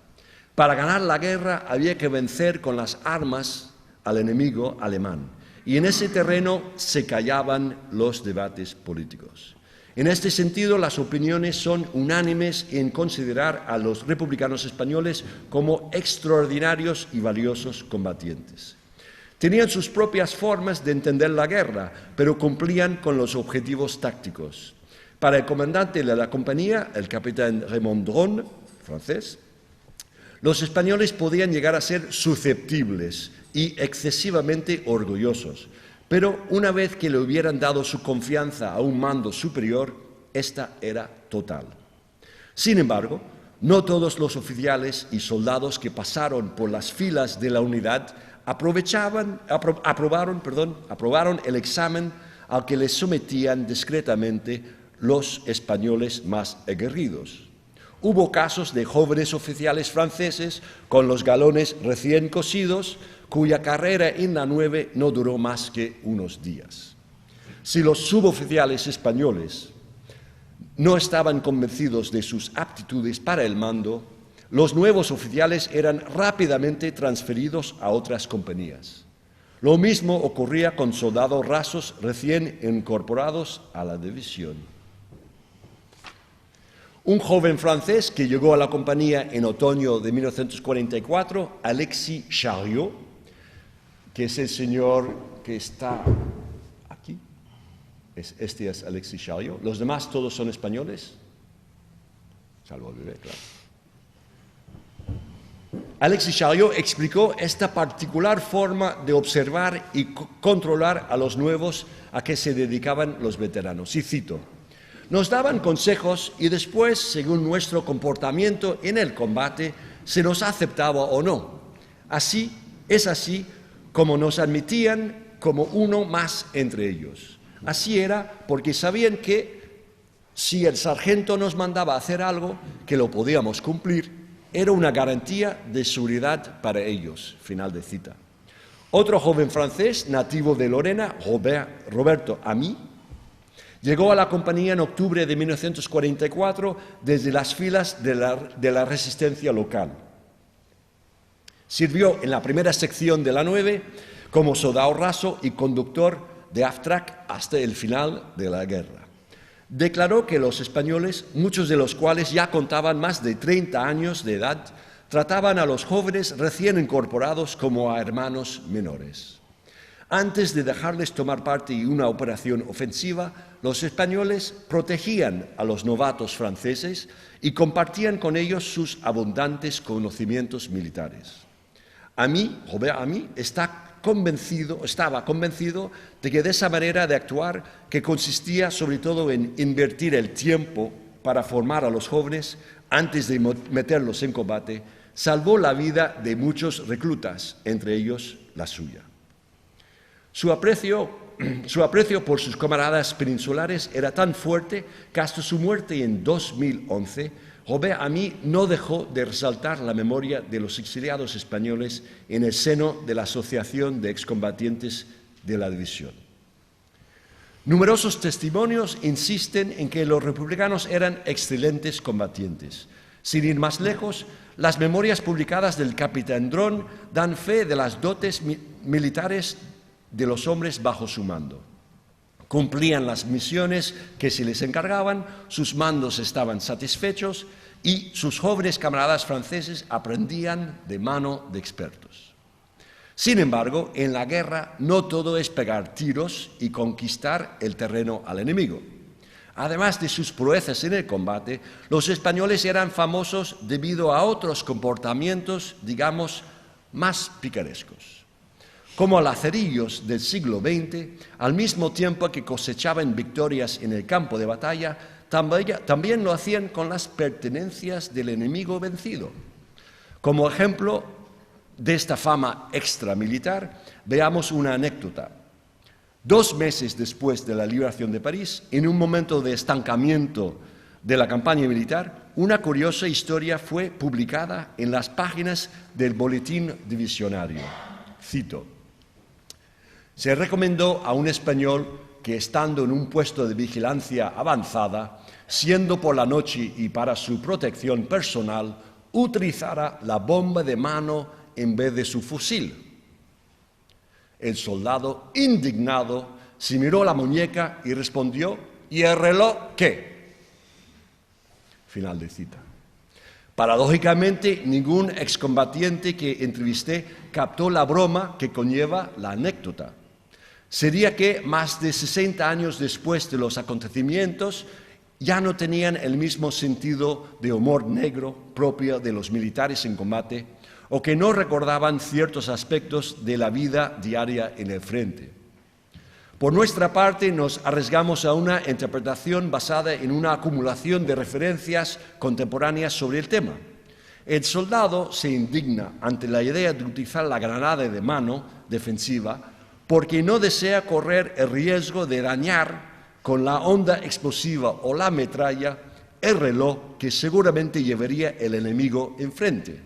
Para ganar la guerra había que vencer con las armas al enemigo alemán, y en ese terreno se callaban los debates políticos. En este sentido, las opiniones son unánimes en considerar a los republicanos españoles como extraordinarios y valiosos combatientes. Tenían sus propias formas de entender la guerra, pero cumplían con los objetivos tácticos. Para el comandante de la compañía, el capitán Raymond Dron, francés, los españoles podían llegar a ser susceptibles y excesivamente orgullosos, pero una vez que le hubieran dado su confianza a un mando superior, esta era total. Sin embargo, no todos los oficiales y soldados que pasaron por las filas de la unidad aprobaron el examen al que les sometían discretamente los españoles más aguerridos. Hubo casos de jóvenes oficiales franceses con los galones recién cosidos, cuya carrera en la nieve no duró más que unos días. Si los suboficiales españoles no estaban convencidos de sus aptitudes para el mando, los nuevos oficiales eran rápidamente transferidos a otras compañías. Lo mismo ocurría con soldados rasos recién incorporados a la división. Un joven francés que llegó a la compañía en otoño de 1944, Alexis Chariot, que es el señor que está aquí, este es Alexis Chariot. Los demás todos son españoles, salvo el bebé, claro. Alexis Chariot explicó esta particular forma de observar y controlar a los nuevos a que se dedicaban los veteranos. Y cito: nos daban consejos y después, según nuestro comportamiento en el combate, se nos aceptaba o no. Es así como nos admitían como uno más entre ellos. Así era porque sabían que si el sargento nos mandaba hacer algo, que lo podíamos cumplir, era una garantía de seguridad para ellos. Final de cita. Otro joven francés, nativo de Lorena, Roberto Ami, llegó a la compañía en octubre de 1944 desde las filas de la resistencia local. Sirvió en la primera sección de la 9 como soldado raso y conductor de Aftrac hasta el final de la guerra. Declaró que los españoles, muchos de los cuales ya contaban más de 30 años de edad, trataban a los jóvenes recién incorporados como a hermanos menores. Antes de dejarles tomar parte en una operación ofensiva, los españoles protegían a los novatos franceses y compartían con ellos sus abundantes conocimientos militares. Robert Ami estaba convencido de que de esa manera de actuar, que consistía sobre todo en invertir el tiempo para formar a los jóvenes antes de meterlos en combate, salvó la vida de muchos reclutas, entre ellos la suya. Su aprecio por sus camaradas peninsulares era tan fuerte que hasta su muerte en 2011, Robert Ami no dejó de resaltar la memoria de los exiliados españoles en el seno de la Asociación de Excombatientes de la División. Numerosos testimonios insisten en que los republicanos eran excelentes combatientes. Sin ir más lejos, las memorias publicadas del capitán Dron dan fe de las dotes militares de los hombres bajo su mando. Cumplían las misiones que se les encargaban, sus mandos estaban satisfechos y sus jóvenes camaradas franceses aprendían de mano de expertos. Sin embargo, en la guerra no todo es pegar tiros y conquistar el terreno al enemigo. Además de sus proezas en el combate, los españoles eran famosos debido a otros comportamientos, digamos, más picarescos. Como lazarillos del siglo XX, al mismo tiempo que cosechaban victorias en el campo de batalla, también lo hacían con las pertenencias del enemigo vencido. Como ejemplo de esta fama extramilitar, veamos una anécdota. 2 meses después de la liberación de París, en un momento de estancamiento de la campaña militar, una curiosa historia fue publicada en las páginas del Boletín Divisionario. Cito: se recomendó a un español que, estando en un puesto de vigilancia avanzada, siendo por la noche y para su protección personal, utilizara la bomba de mano en vez de su fusil. El soldado, indignado, se miró la muñeca y respondió: ¿y el reloj qué? Final de cita. Paradójicamente, ningún excombatiente que entrevisté captó la broma que conlleva la anécdota. Sería que más de 60 años después de los acontecimientos ya no tenían el mismo sentido de humor negro propio de los militares en combate, o que no recordaban ciertos aspectos de la vida diaria en el frente. Por nuestra parte, nos arriesgamos a una interpretación basada en una acumulación de referencias contemporáneas sobre el tema. El soldado se indigna ante la idea de utilizar la granada de mano defensiva porque no desea correr el riesgo de dañar con la onda explosiva o la metralla el reloj que seguramente llevaría el enemigo enfrente.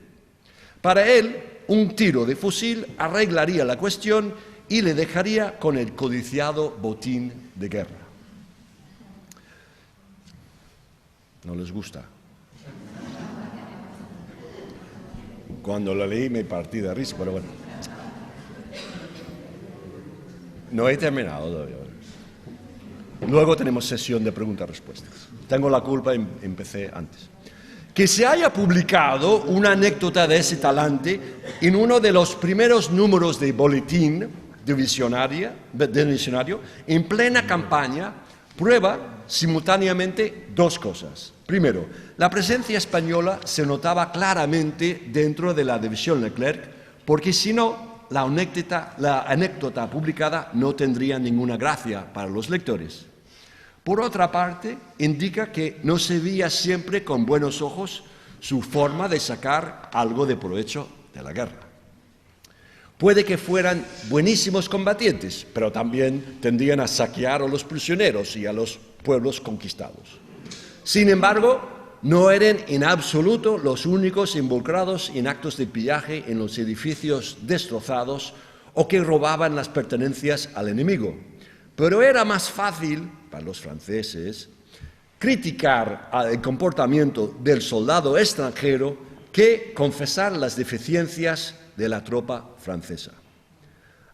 Para él, un tiro de fusil arreglaría la cuestión y le dejaría con el codiciado botín de guerra. ¿No les gusta? Cuando lo leí me partí de risa, pero bueno. No he terminado todavía. Luego tenemos sesión de preguntas-respuestas. Tengo la culpa, empecé antes. Que se haya publicado una anécdota de ese talante en uno de los primeros números de Boletín Divisionario en plena campaña Prueba simultáneamente dos cosas. Primero, la presencia española se notaba claramente dentro de la división Leclerc, porque si no, la anécdota publicada no tendría ninguna gracia para los lectores. Por otra parte, indica que no se veía siempre con buenos ojos su forma de sacar algo de provecho de la guerra. Puede que fueran buenísimos combatientes, pero también tendían a saquear a los prisioneros y a los pueblos conquistados. Sin embargo, no eran en absoluto los únicos involucrados en actos de pillaje en los edificios destrozados o que robaban las pertenencias al enemigo. Pero era más fácil para los franceses criticar el comportamiento del soldado extranjero que confesar las deficiencias de la tropa francesa.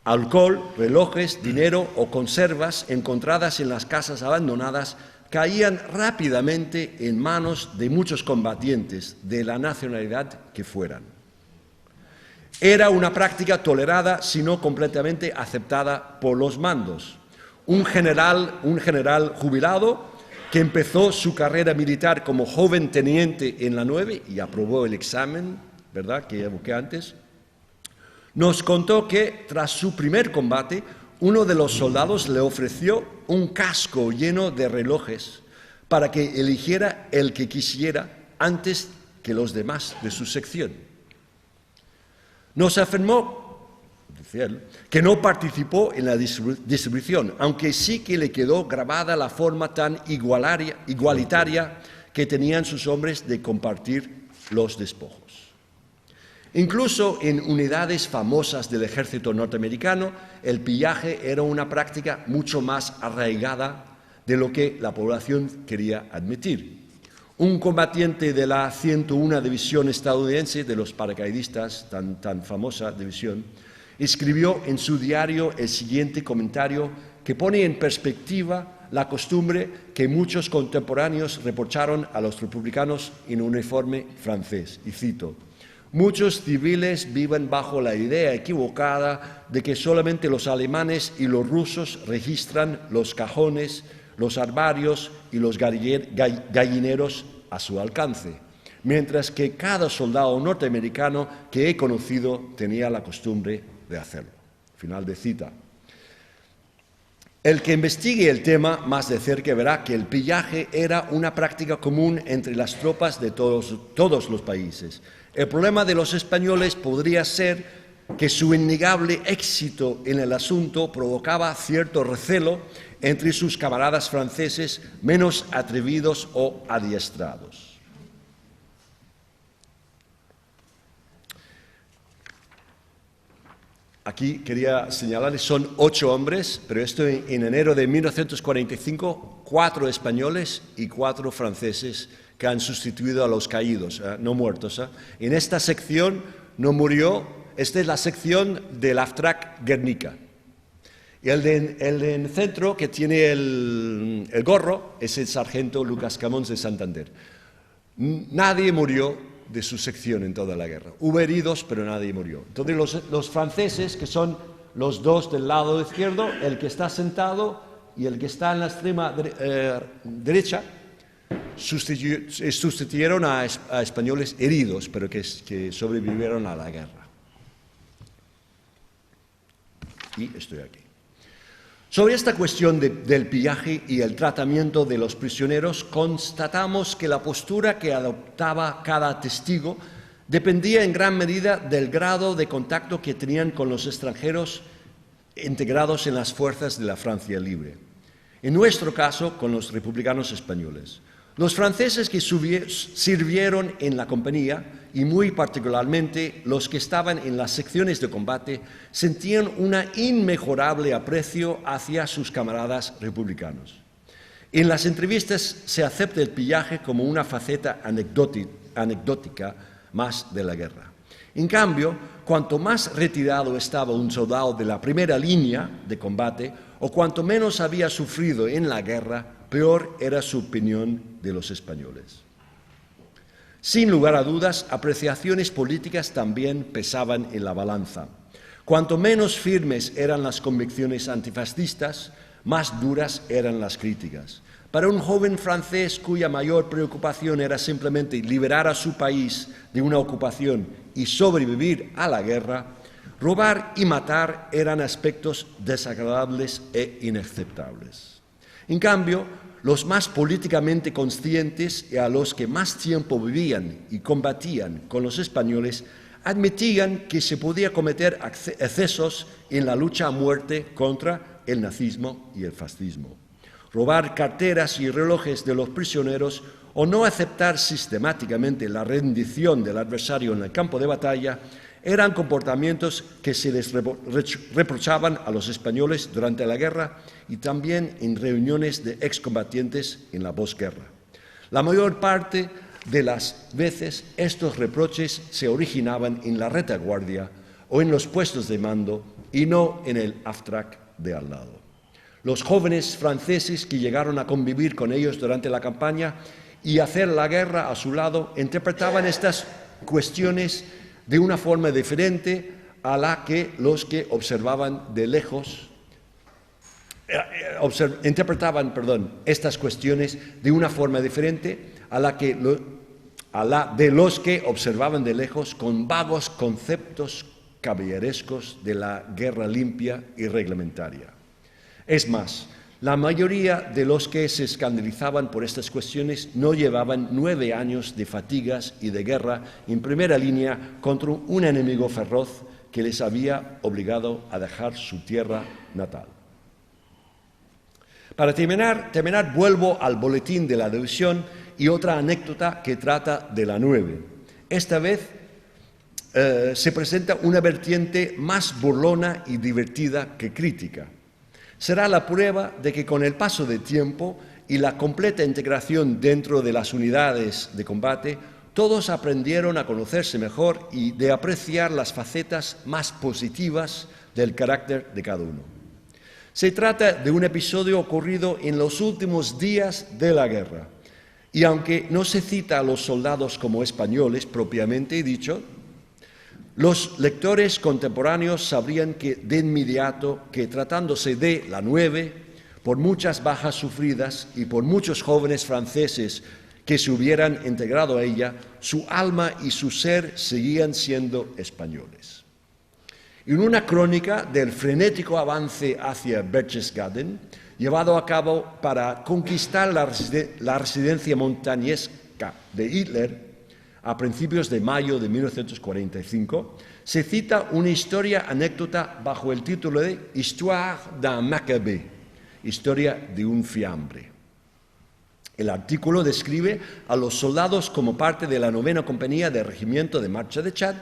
Alcohol, relojes, dinero o conservas encontradas en las casas abandonadas caían rápidamente en manos de muchos combatientes, de la nacionalidad que fueran. Era una práctica tolerada, si no completamente aceptada por los mandos. Un general jubilado que empezó su carrera militar como joven teniente en la 9 y aprobó el examen, ¿verdad?, que evoqué antes, nos contó que tras su primer combate, uno de los soldados le ofreció un casco lleno de relojes para que eligiera el que quisiera antes que los demás de su sección. Nos afirmó, decía él, que no participó en la distribución, aunque sí que le quedó grabada la forma tan igualitaria que tenían sus hombres de compartir los despojos. Incluso en unidades famosas del ejército norteamericano, el pillaje era una práctica mucho más arraigada de lo que la población quería admitir. Un combatiente de la 101 División estadounidense de los paracaidistas, tan famosa división, escribió en su diario el siguiente comentario que pone en perspectiva la costumbre que muchos contemporáneos reprocharon a los republicanos en uniforme francés, y cito: muchos civiles viven bajo la idea equivocada de que solamente los alemanes y los rusos registran los cajones, los armarios y los gallineros a su alcance, mientras que cada soldado norteamericano que he conocido tenía la costumbre de hacerlo. Final de cita. El que investigue el tema más de cerca verá que el pillaje era una práctica común entre las tropas de todos los países. El problema de los españoles podría ser que su innegable éxito en el asunto provocaba cierto recelo entre sus camaradas franceses menos atrevidos o adiestrados. Aquí quería señalarles, son 8 hombres, pero esto en enero de 1945, 4 españoles y 4 franceses que han sustituido a los caídos, no muertos. En esta sección no murió, esta es la sección del AFTRAC Guernica. Y el de centro, que tiene el gorro, es el sargento Lucas Camons de Santander. Nadie murió de su sección en toda la guerra. Hubo heridos, pero nadie murió. Entonces los franceses, que son los dos del lado izquierdo, el que está sentado y el que está en la extrema derecha, sustituyeron a españoles heridos, pero que sobrevivieron a la guerra. Y estoy aquí. Sobre esta cuestión del pillaje y el tratamiento de los prisioneros, constatamos que la postura que adoptaba cada testigo dependía en gran medida del grado de contacto que tenían con los extranjeros integrados en las fuerzas de la Francia libre. En nuestro caso, con los republicanos españoles. Los franceses que sirvieron en la compañía, y muy particularmente los que estaban en las secciones de combate, sentían un inmejorable aprecio hacia sus camaradas republicanos. En las entrevistas se acepta el pillaje como una faceta anecdótica más de la guerra. En cambio, cuanto más retirado estaba un soldado de la primera línea de combate, o cuanto menos había sufrido en la guerra, peor era su opinión de los españoles. Sin lugar a dudas, apreciaciones políticas también pesaban en la balanza. Cuanto menos firmes eran las convicciones antifascistas, más duras eran las críticas. Para un joven francés cuya mayor preocupación era simplemente liberar a su país de una ocupación y sobrevivir a la guerra, robar y matar eran aspectos desagradables e inaceptables. En cambio, los más políticamente conscientes y a los que más tiempo vivían y combatían con los españoles admitían que se podía cometer excesos en la lucha a muerte contra el nazismo y el fascismo. Robar carteras y relojes de los prisioneros o no aceptar sistemáticamente la rendición del adversario en el campo de batalla eran comportamientos que se les reprochaban a los españoles durante la guerra y también en reuniones de excombatientes en la posguerra. La mayor parte de las veces estos reproches se originaban en la retaguardia o en los puestos de mando y no en el AFTRAC de al lado. Los jóvenes franceses que llegaron a convivir con ellos durante la campaña y hacer la guerra a su lado interpretaban estas cuestiones de una forma diferente a la que los que observaban de lejos estas cuestiones de una forma diferente a la de los que observaban de lejos con vagos conceptos caballerescos de la guerra limpia y reglamentaria. Es más, la mayoría de los que se escandalizaban por estas cuestiones no llevaban 9 años de fatigas y de guerra en primera línea contra un enemigo feroz que les había obligado a dejar su tierra natal. Para terminar, vuelvo al boletín de la división y otra anécdota que trata de la 9. Esta vez se presenta una vertiente más burlona y divertida que crítica. Será la prueba de que con el paso del tiempo y la completa integración dentro de las unidades de combate, todos aprendieron a conocerse mejor y de apreciar las facetas más positivas del carácter de cada uno. Se trata de un episodio ocurrido en los últimos días de la guerra, y aunque no se cita a los soldados como españoles propiamente dicho, los lectores contemporáneos sabrían que de inmediato que tratándose de la 9, por muchas bajas sufridas y por muchos jóvenes franceses que se hubieran integrado a ella, su alma y su ser seguían siendo españoles. En una crónica del frenético avance hacia Berchtesgaden, llevado a cabo para conquistar la residencia montañesca de Hitler, a principios de mayo de 1945, se cita una anécdota bajo el título de Histoire d'un Maccabée, historia de un fiambre. El artículo describe a los soldados como parte de la 9ª Compañía del Regimiento de Marcha de Chad.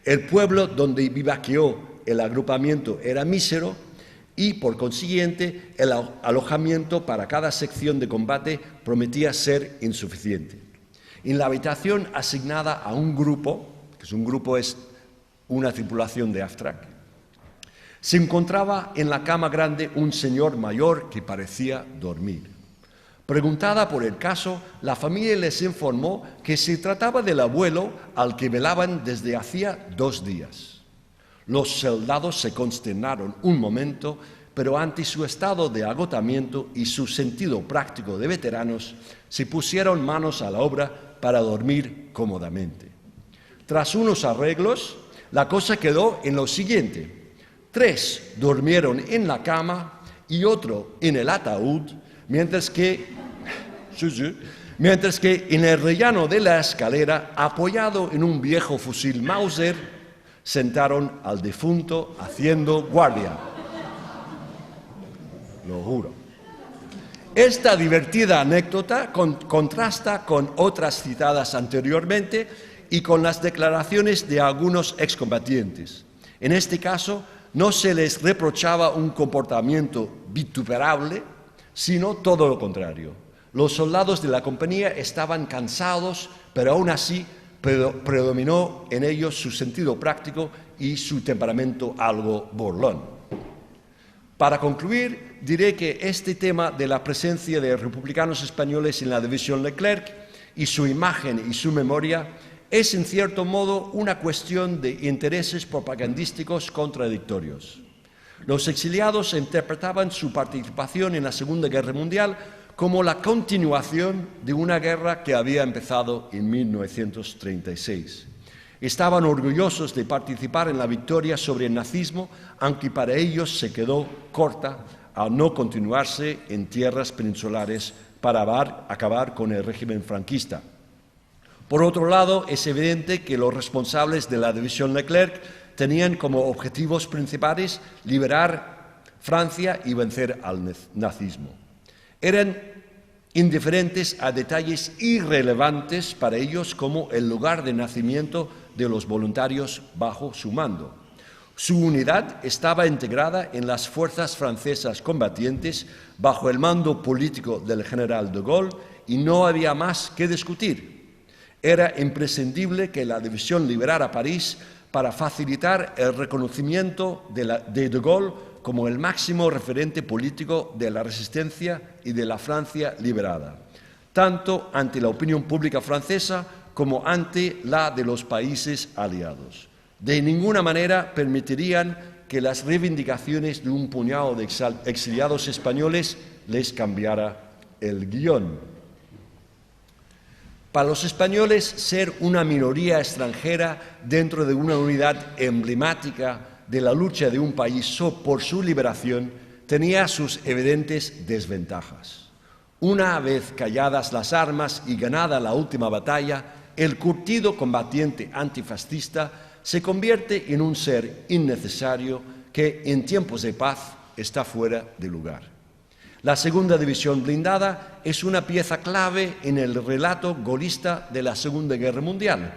El pueblo donde vivaqueó el agrupamiento era mísero y, por consiguiente, el alojamiento para cada sección de combate prometía ser insuficiente. En la habitación asignada a un grupo, es una tripulación de AFTRAC, se encontraba en la cama grande un señor mayor que parecía dormir. Preguntada por el caso, la familia les informó que se trataba del abuelo al que velaban desde hacía 2 días. Los soldados se consternaron un momento, pero ante su estado de agotamiento y su sentido práctico de veteranos, se pusieron manos a la obra para dormir cómodamente. Tras unos arreglos, la cosa quedó en lo siguiente: 3 durmieron en la cama y otro en el ataúd, mientras que en el rellano de la escalera, apoyado en un viejo fusil Mauser, sentaron al difunto haciendo guardia. Lo juro. Esta divertida anécdota contrasta con otras citadas anteriormente y con las declaraciones de algunos excombatientes. En este caso, no se les reprochaba un comportamiento vituperable, sino todo lo contrario. Los soldados de la compañía estaban cansados, pero aún así predominó en ellos su sentido práctico y su temperamento algo burlón. Para concluir, diré que este tema de la presencia de republicanos españoles en la división Leclerc y su imagen y su memoria es en cierto modo una cuestión de intereses propagandísticos contradictorios. Los exiliados interpretaban su participación en la Segunda Guerra Mundial como la continuación de una guerra que había empezado en 1936. Estaban orgullosos de participar en la victoria sobre el nazismo, aunque para ellos se quedó corta al no continuarse en tierras peninsulares para acabar con el régimen franquista. Por otro lado, es evidente que los responsables de la División Leclerc tenían como objetivos principales liberar Francia y vencer al nazismo. Eran indiferentes a detalles irrelevantes para ellos como el lugar de nacimiento de los voluntarios bajo su mando. Su unidad estaba integrada en las fuerzas francesas combatientes bajo el mando político del general de Gaulle y no había más que discutir. Era imprescindible que la división liberara París para facilitar el reconocimiento de Gaulle como el máximo referente político de la resistencia y de la Francia liberada, tanto ante la opinión pública francesa como ante la de los países aliados. De ninguna manera permitirían que las reivindicaciones de un puñado de exiliados españoles les cambiara el guión. Para los españoles, ser una minoría extranjera dentro de una unidad emblemática de la lucha de un país por su liberación tenía sus evidentes desventajas. Una vez calladas las armas y ganada la última batalla, el curtido combatiente antifascista se convierte en un ser innecesario que en tiempos de paz está fuera de lugar. La Segunda División Blindada es una pieza clave en el relato gaullista de la Segunda Guerra Mundial.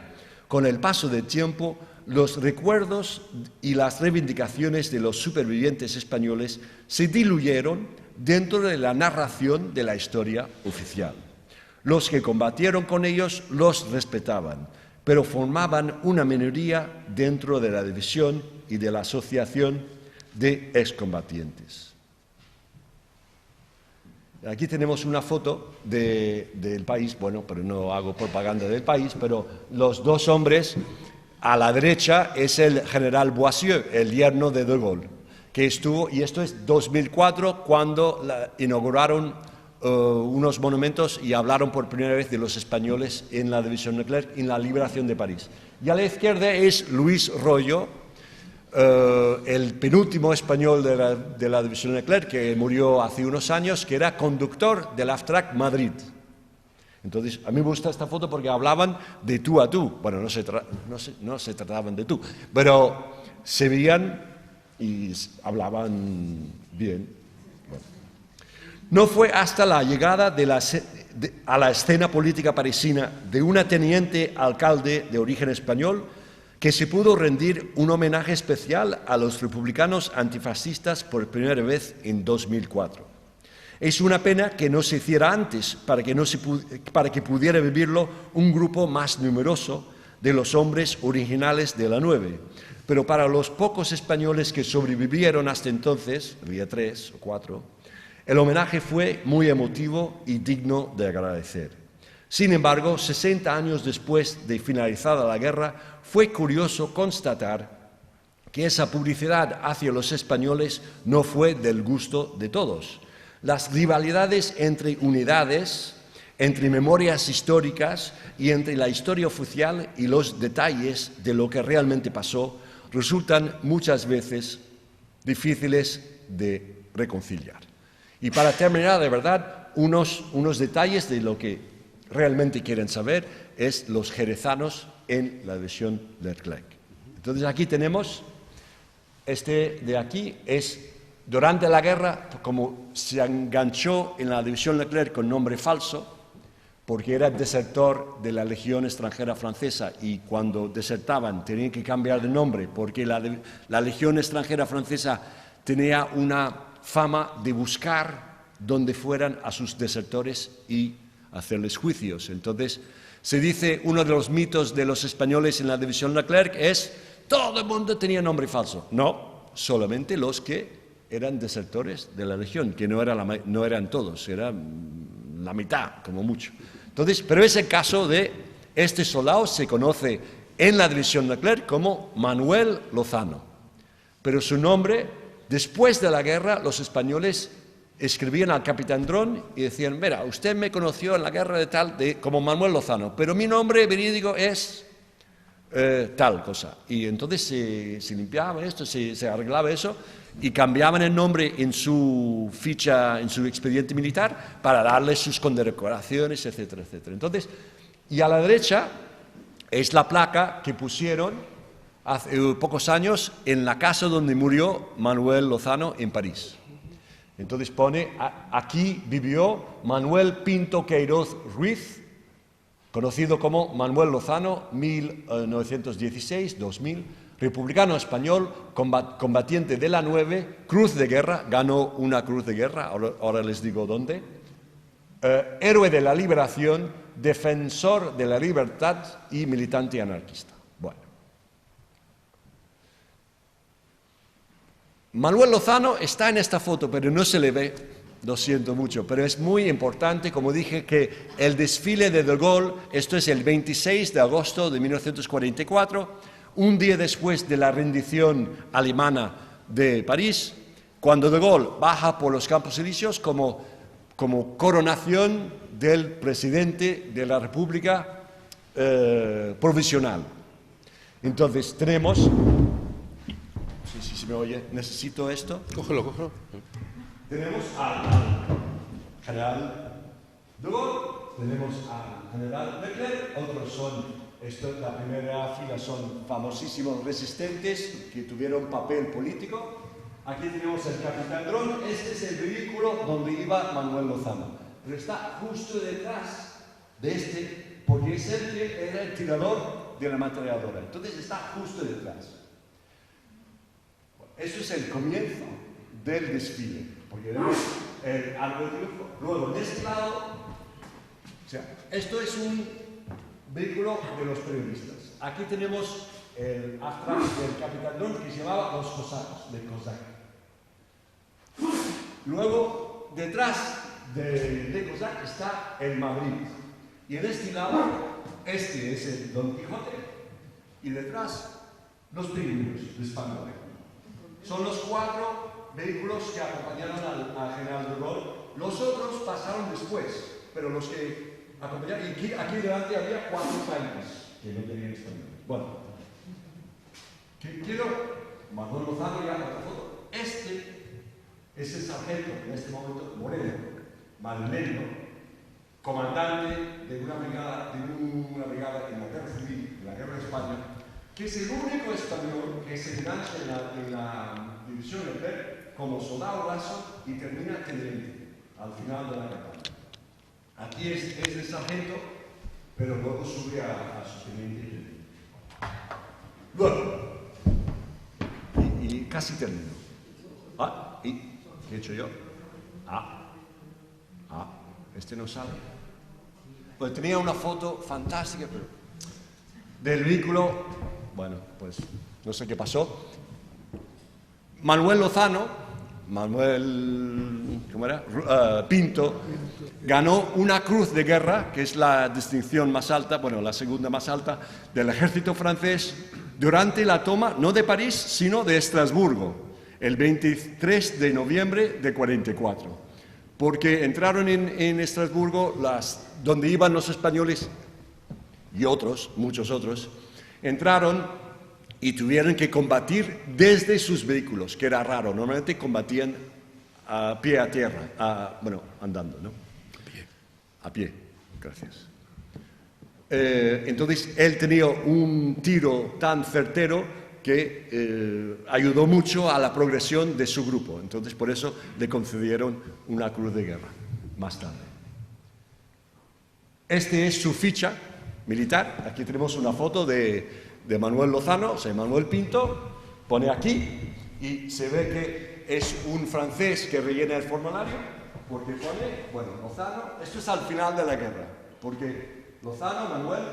Con el paso del tiempo, los recuerdos y las reivindicaciones de los supervivientes españoles se diluyeron dentro de la narración de la historia oficial. Los que combatieron con ellos los respetaban, pero formaban una minoría dentro de la división y de la asociación de excombatientes. Aquí tenemos una foto del país, bueno, pero no hago propaganda del país, pero los dos hombres a la derecha es el general Boissieu, el yerno de Gaulle, que estuvo, y esto es 2004, cuando inauguraron unos monumentos y hablaron por primera vez de los españoles en la División Leclerc, en la liberación de París. Y a la izquierda es Luis Royo, el penúltimo español de la División Leclerc, que murió hace unos años, que era conductor del Amtrak Madrid. Entonces, a mí me gusta esta foto porque hablaban de tú a tú. Bueno, no se trataban de tú, pero se veían y hablaban bien. Bueno. No fue hasta la llegada a la escena política parisina de una teniente alcalde de origen español que se pudo rendir un homenaje especial a los republicanos antifascistas por primera vez en 2004. Es una pena que no se hiciera antes para que pudiera vivirlo un grupo más numeroso de los hombres originales de la 9. Pero para los pocos españoles que sobrevivieron hasta entonces, había 3 o 4, el homenaje fue muy emotivo y digno de agradecer. Sin embargo, 60 años después de finalizada la guerra, fue curioso constatar que esa publicidad hacia los españoles no fue del gusto de todos. Las rivalidades entre unidades, entre memorias históricas y entre la historia oficial y los detalles de lo que realmente pasó resultan muchas veces difíciles de reconciliar. Y para terminar, de verdad, unos detalles de lo que realmente quieren saber es los jerezanos en la división Leclerc. Entonces aquí tenemos, este de aquí es durante la guerra, como se enganchó en la división Leclerc con nombre falso, porque era desertor de la Legión extranjera francesa y cuando desertaban tenían que cambiar de nombre porque la Legión extranjera francesa tenía una fama de buscar donde fueran a sus desertores y hacerles juicios. Entonces, se dice, uno de los mitos de los españoles en la división Leclerc es todo el mundo tenía nombre falso. No, solamente los que eran desertores de la Legión, que no eran todos, eran la mitad, como mucho. Entonces, pero es el caso de este soldado, se conoce en la división Leclerc como Manuel Lozano, pero su nombre Después de la guerra, los españoles escribían al capitán Dron y decían, mira, usted me conoció en la guerra de tal, como Manuel Lozano, pero mi nombre verídico es tal cosa. Y entonces se limpiaba esto, se arreglaba eso y cambiaban el nombre en su ficha, en su expediente militar para darle sus condecoraciones, etcétera, etcétera. Entonces, y a la derecha es la placa que pusieron hace pocos años en la casa donde murió Manuel Lozano en París. Entonces pone, aquí vivió Manuel Pinto Queiroz Ruiz, conocido como Manuel Lozano, 1916-2000, republicano español, combatiente de la 9, Cruz de Guerra, ganó una Cruz de Guerra, ahora les digo dónde, héroe de la liberación, defensor de la libertad y militante anarquista. Bueno. Manuel Lozano está en esta foto, pero no se le ve, lo siento mucho, pero es muy importante, como dije, que el desfile de De Gaulle, esto es el 26 de agosto de 1944, un día después de la rendición alemana de París, cuando De Gaulle baja por los Campos Elíseos como coronación del presidente de la República provisional. Entonces tenemos... Si me oye, necesito esto. Cógelo, cógelo. Tenemos al general De Gaulle, tenemos al general Leclerc, otros son, la primera fila son famosísimos resistentes que tuvieron papel político. Aquí tenemos el capitán Dron, este es el vehículo donde iba Manuel Lozano, pero está justo detrás de este, porque es el que era el tirador de la ametralladora, entonces está justo detrás. Eso es el comienzo del desfile, porque vemos el árbol de triunfo. Luego, de este lado, o sea, esto es un vehículo de los periodistas. Aquí tenemos el atrás del capitán Dron que se llamaba los cosacos, del cosac. Luego, detrás de cosac está el Madrid. Y en este lado, este es el Don Quijote, y detrás, los pingüinos de España. Son los 4 vehículos que acompañaron al general De Gaulle. Los otros pasaron después, pero los que acompañaron... Y aquí delante había 4 tanques que no tenían español. Bueno, quiero... Manuel Lozano ya otra foto. Este es el sargento, en este momento, Moreno, madrileño, comandante de una brigada en la Guerra Civil, en la Guerra de España, que es el único español que se engancha en la división Leclerc como soldado raso y termina teniente al final de la campaña. Aquí es el sargento, pero luego sube a su teniente. Luego, y casi termino. ¿Y qué he hecho yo? Este no sale. Pues tenía una foto fantástica, pero del vehículo, bueno, pues no sé qué pasó. Manuel Lozano, ¿cómo era? Pinto, ganó una Cruz de Guerra, que es la distinción más alta, bueno, la segunda más alta del ejército francés, durante la toma, no de París, sino de Estrasburgo, el 23 de noviembre de 44. Porque entraron en Estrasburgo, donde iban los españoles y otros, muchos otros, entraron y tuvieron que combatir desde sus vehículos, que era raro. Normalmente combatían a pie a tierra, andando, ¿no? A pie, gracias. Entonces, él tenía un tiro tan certero que ayudó mucho a la progresión de su grupo. Entonces, por eso le concedieron una Cruz de Guerra más tarde. Este es su ficha militar. Aquí tenemos una foto de Manuel Lozano, o sea, Manuel Pinto, pone aquí, y se ve que es un francés que rellena el formulario, porque pone, Lozano, esto es al final de la guerra, porque Lozano, Manuel,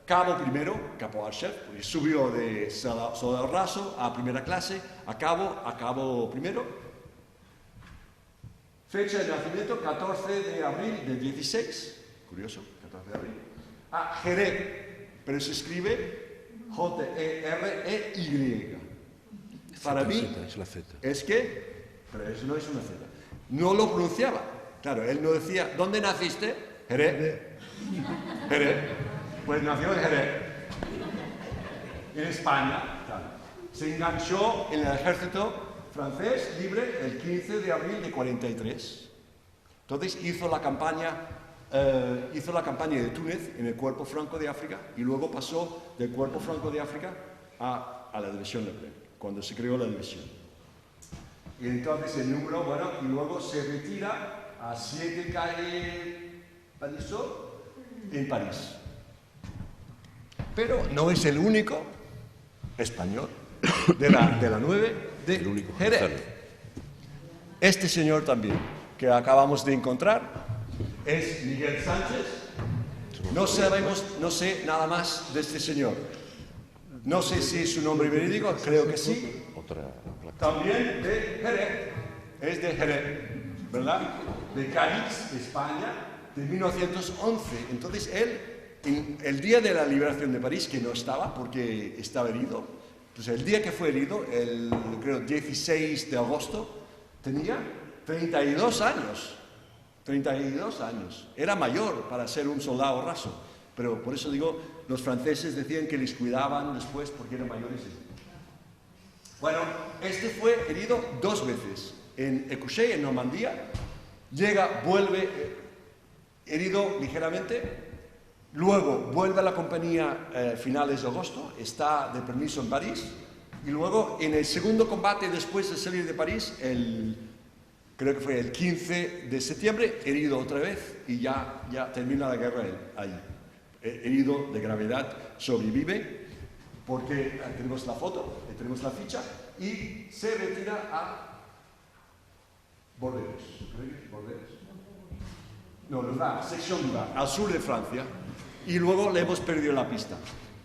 cabo primero, caporal-chef, subió de soldado raso a primera clase, a cabo primero, fecha de nacimiento, 14 de abril del 16, curioso, 14 de abril, a Jerez, pero se escribe Jerey. Para mí es la Z. es que, pero eso no es una Z, no lo pronunciaba. Claro, él no decía, ¿dónde naciste? Jerez. Jerez. Pues nació en Jerez, en España. Claro. Se enganchó en el ejército francés libre el 15 de abril de 43. Entonces hizo la campaña de Túnez en el Cuerpo Franco de África y luego pasó del Cuerpo Franco de África a la División Leclerc, cuando se creó la división. Y entonces el número, bueno, y luego se retira a 7 calle Panisot en París. Pero no es el único español de la 9 de Jerez. Este señor también, que acabamos de encontrar, es Miguel Sánchez. No sé nada más de este señor. No sé si es su nombre verídico, creo que sí. También de Jerez. Es de Jerez, ¿verdad? De Cádiz, España, de 1911. Entonces él, en el día de la liberación de París, que no estaba porque estaba herido, pues el día que fue herido, creo 16 de agosto, tenía 32 años. 32 años. Era mayor para ser un soldado raso. Pero por eso digo, los franceses decían que les cuidaban después porque eran mayores. Bueno, este fue herido 2 veces. En Écouché, en Normandía, vuelve herido ligeramente, luego vuelve a la compañía finales de agosto, está de permiso en París, y luego en el segundo combate después de salir de París, creo que fue el 15 de septiembre, herido otra vez, y ya termina la guerra ahí. Herido de gravedad, sobrevive, porque tenemos la foto, tenemos la ficha, y se retira a Bordeaux. No, sección Louvre, al sur de Francia, y luego le hemos perdido la pista.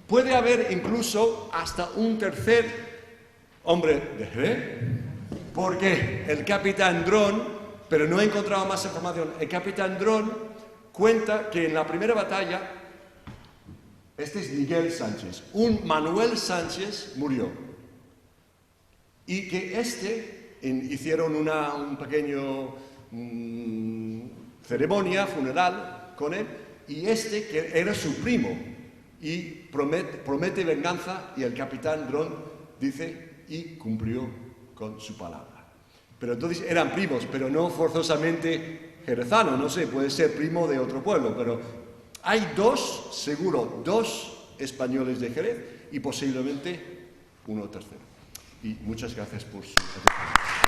Puede haber incluso hasta un tercer hombre de Jerez, porque el capitán Dron, pero no he encontrado más información, el capitán Dron cuenta que en la primera batalla, este es Miguel Sánchez, un Manuel Sánchez murió, y que hicieron un pequeño ceremonia funeral con él, y que era su primo, y promete venganza, y el capitán Dron dice, y cumplió con su palabra. Pero entonces eran primos, pero no forzosamente jerezanos, no sé, puede ser primo de otro pueblo, pero hay seguro dos españoles de Jerez y posiblemente uno tercero. Y muchas gracias por su atención.